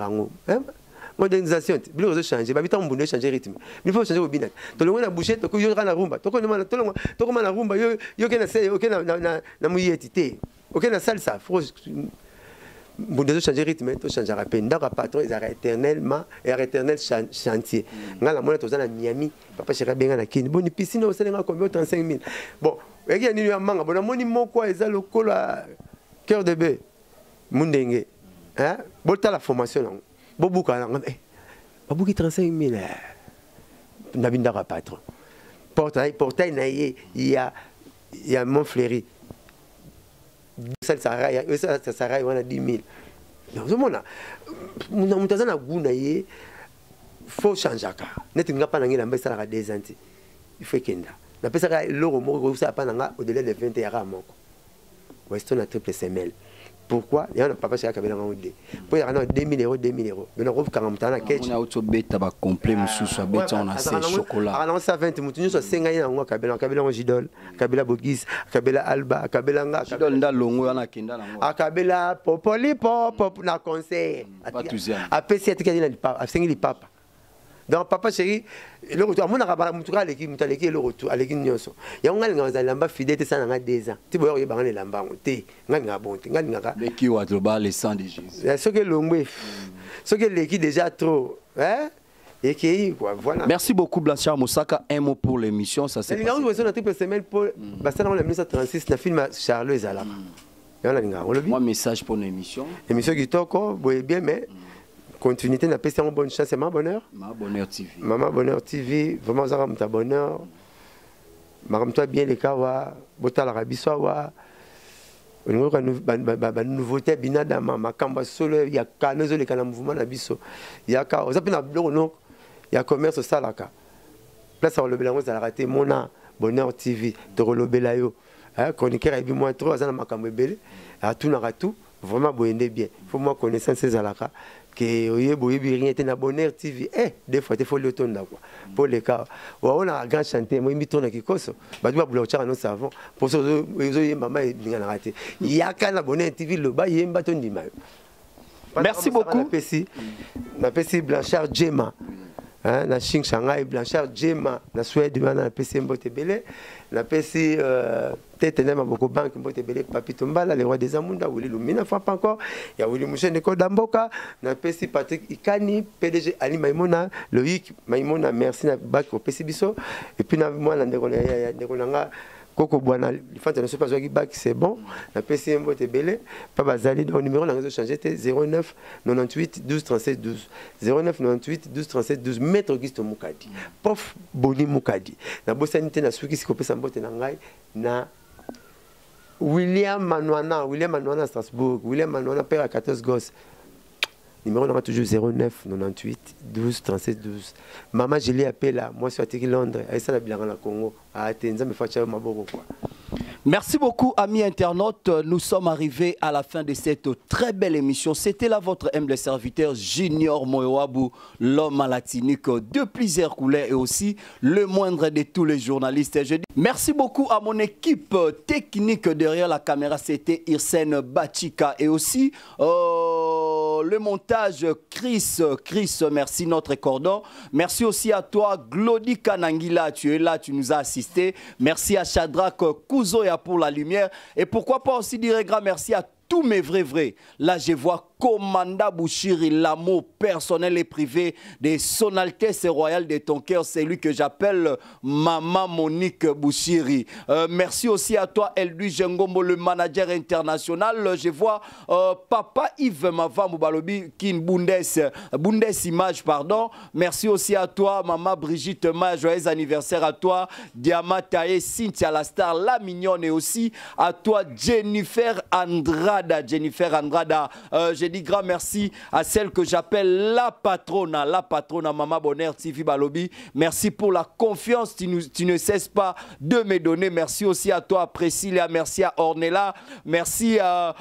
modernisation bilo zo changer ba bitan mbunde changer rythme il faut changer obina to le na boucher to ko yo na rumba to ko na rumba yo ke na se yo ke na muyeti te OK na salsa faut mbunde zo changer rythme to changer rappel ndaka patron ils arrêtent éternellement et éternel chantier ngala mona to za na Miami papa chéri benga na kini boni piscine au salenga combien 35 000 bon eki ya nini ya manga bona moni moko eza lokola cœur de bœuf mundenge hein bota la formation Bobuka, Babuki 35 000. Nabindara patron. Portail naïe, il y a Montfleury. Ça s'arrête, on a 10 000. On a gounaye, faut changer. Net n'a pas n'angé l'ambassade à des anti. Il faut qu'il y ait. La personne a l'euro mort, ça pas au-delà de 20 euros. Weston a triple semelle. Pourquoi il y a un papa chez Kabila en Oudé. Pour y avoir 2 000 €, 2 000 €. Mais on trouve 40 ans à Ketch. On a autre bête tabac complet, monsieur, soit bête on a ces chocolats. Alors ça 20 moutonniers soit 5 ans en Kabila, Kabila en Gidol, Kabila Bogis, Kabila Alba, Kabila Nga, Gidol nda longo yana kenda nango. A Kabila popoli pop na conseil. A PC etikadi na papa, a sengi papa. Donc papa chéri, le retour à mon arabe mutuka leki mutaleki le retour aleki nyonso. Ya ngali ngaza lamba fidèle ça na 2 ans. Ti boyo yeba ngale lamba te, ngali ngabonte, ngali ngaka. Leki wa droba le sang de Jésus. Ce que longwe. Ce que leki déjà trop, hein? Et qui quoi, voilà. Merci beaucoup Blanchard Moussaka, un mot pour l'émission, ça c'est. Nous avons une triple semaine pour Bastana la 1936 na film Charles Ezala. Moi message pour l'émission. Émission qui toko, boye bien mais continuité n'a pas en bonne chance, c'est Maman Bonheur. Maman Bonheur TV. Maman Bonheur TV, vraiment ça rame ta bonheur. Maram-toi bien les kawa, bota la rabiswa. Nouveauté binada ma kamba solo ya kanozo le kana mouvement na biso. Ya ka ozapi na bloko non. Ya commerce salaka. Place le belango ça raté mona Bonheur TV de relobela yo. Hein chroniqueur et bi moins trop azana makambo ebele. A tout na tout vraiment boyende bien. Faut moi connaissance ces alaka. Que rien était na Bonheur TV des fois il faut le tourner quoi pour les cas on a grand chanter moi imite na kikoso ba tu ba chara no savon pour ça maman binga na raté il y a kana Bonheur TV le ba yemba to ndima. Merci beaucoup. Na PC Blanchard Djema na Ching Shanghai Blanchard Djema na Suède na PC Mbote Belé na PC tête na beaucoup banque Mbote Belé Papito Mbala le roi des Amunda Willy Lumina fa pas encore il y a Willy Mouchen ko Damboka na PC Patrick Ikani PDG Ali Maimona Loïc Maimona merci na bac au PC Bisso et puis na moi na ndekolanga Koko Bwana, il faut que je ne sais pas c'est bon. La PC Mbote Belé, Papa Zali, le numéro on a changé, c'était 09 98 12 37 12. 09 98 12 37 12. Maître Auguste Moukadi. Pof Boni Moukadi. Na bosanité na souki si kopé Sambote Nangai na William Manouana Strasbourg. William Manouana père à 14 gosses. Numéro on a toujours 09 98 12 37 12. Maman, je l'ai appelé là. Moi, je suis à Londres. Et ça, la bilan la Congo. À Tenza, me fait ma bobo quoi. Merci beaucoup, amis internautes. Nous sommes arrivés à la fin de cette très belle émission. C'était là votre humble serviteur Junior Moyoabu, l'homme à la tunique de plusieurs couleurs et aussi le moindre de tous les journalistes. Je dis merci beaucoup à mon équipe technique derrière la caméra. C'était Irsen Bachika et aussi le montage Chris, merci notre cordon. Merci aussi à toi Glody Kanangila, tu es là, tu nous as assisté. Merci à Shadrach Kouzoya pour la lumière et pourquoi pas aussi dire un grand merci à tous mes vrais. Là, je vois Commanda Bouchiri, l'amour personnel et privé de Son Altesse Royale de ton cœur. C'est lui que j'appelle Maman Monique Bouchiri. Merci aussi à toi, Eldu Jengombo, le manager international. Je vois Papa Yves Mavamou Balobi, Kin Bundes Image, pardon. Merci aussi à toi, Maman Brigitte Ma, joyeux anniversaire à toi. Diama Taye, Cynthia la star, la mignonne, et aussi à toi, Jennifer Andrada. Je dis grand merci à celle que j'appelle la patronne Maman Bonheur TV Balobi. Merci pour la confiance, tu ne cesses pas de me donner. Merci aussi à toi Priscilla, merci à Ornella, merci à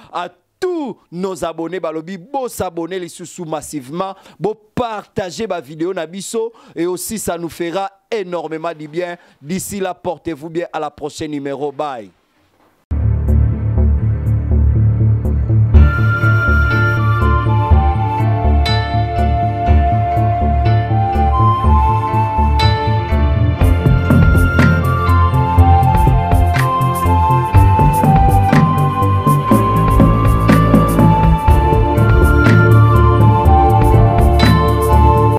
tous nos abonnés Balobi, beau s'abonner les sous massivement, beau partager ma vidéo Nabiso et aussi ça nous fera énormément du bien. D'ici là, portez-vous bien, à la prochaine numéro. Bye.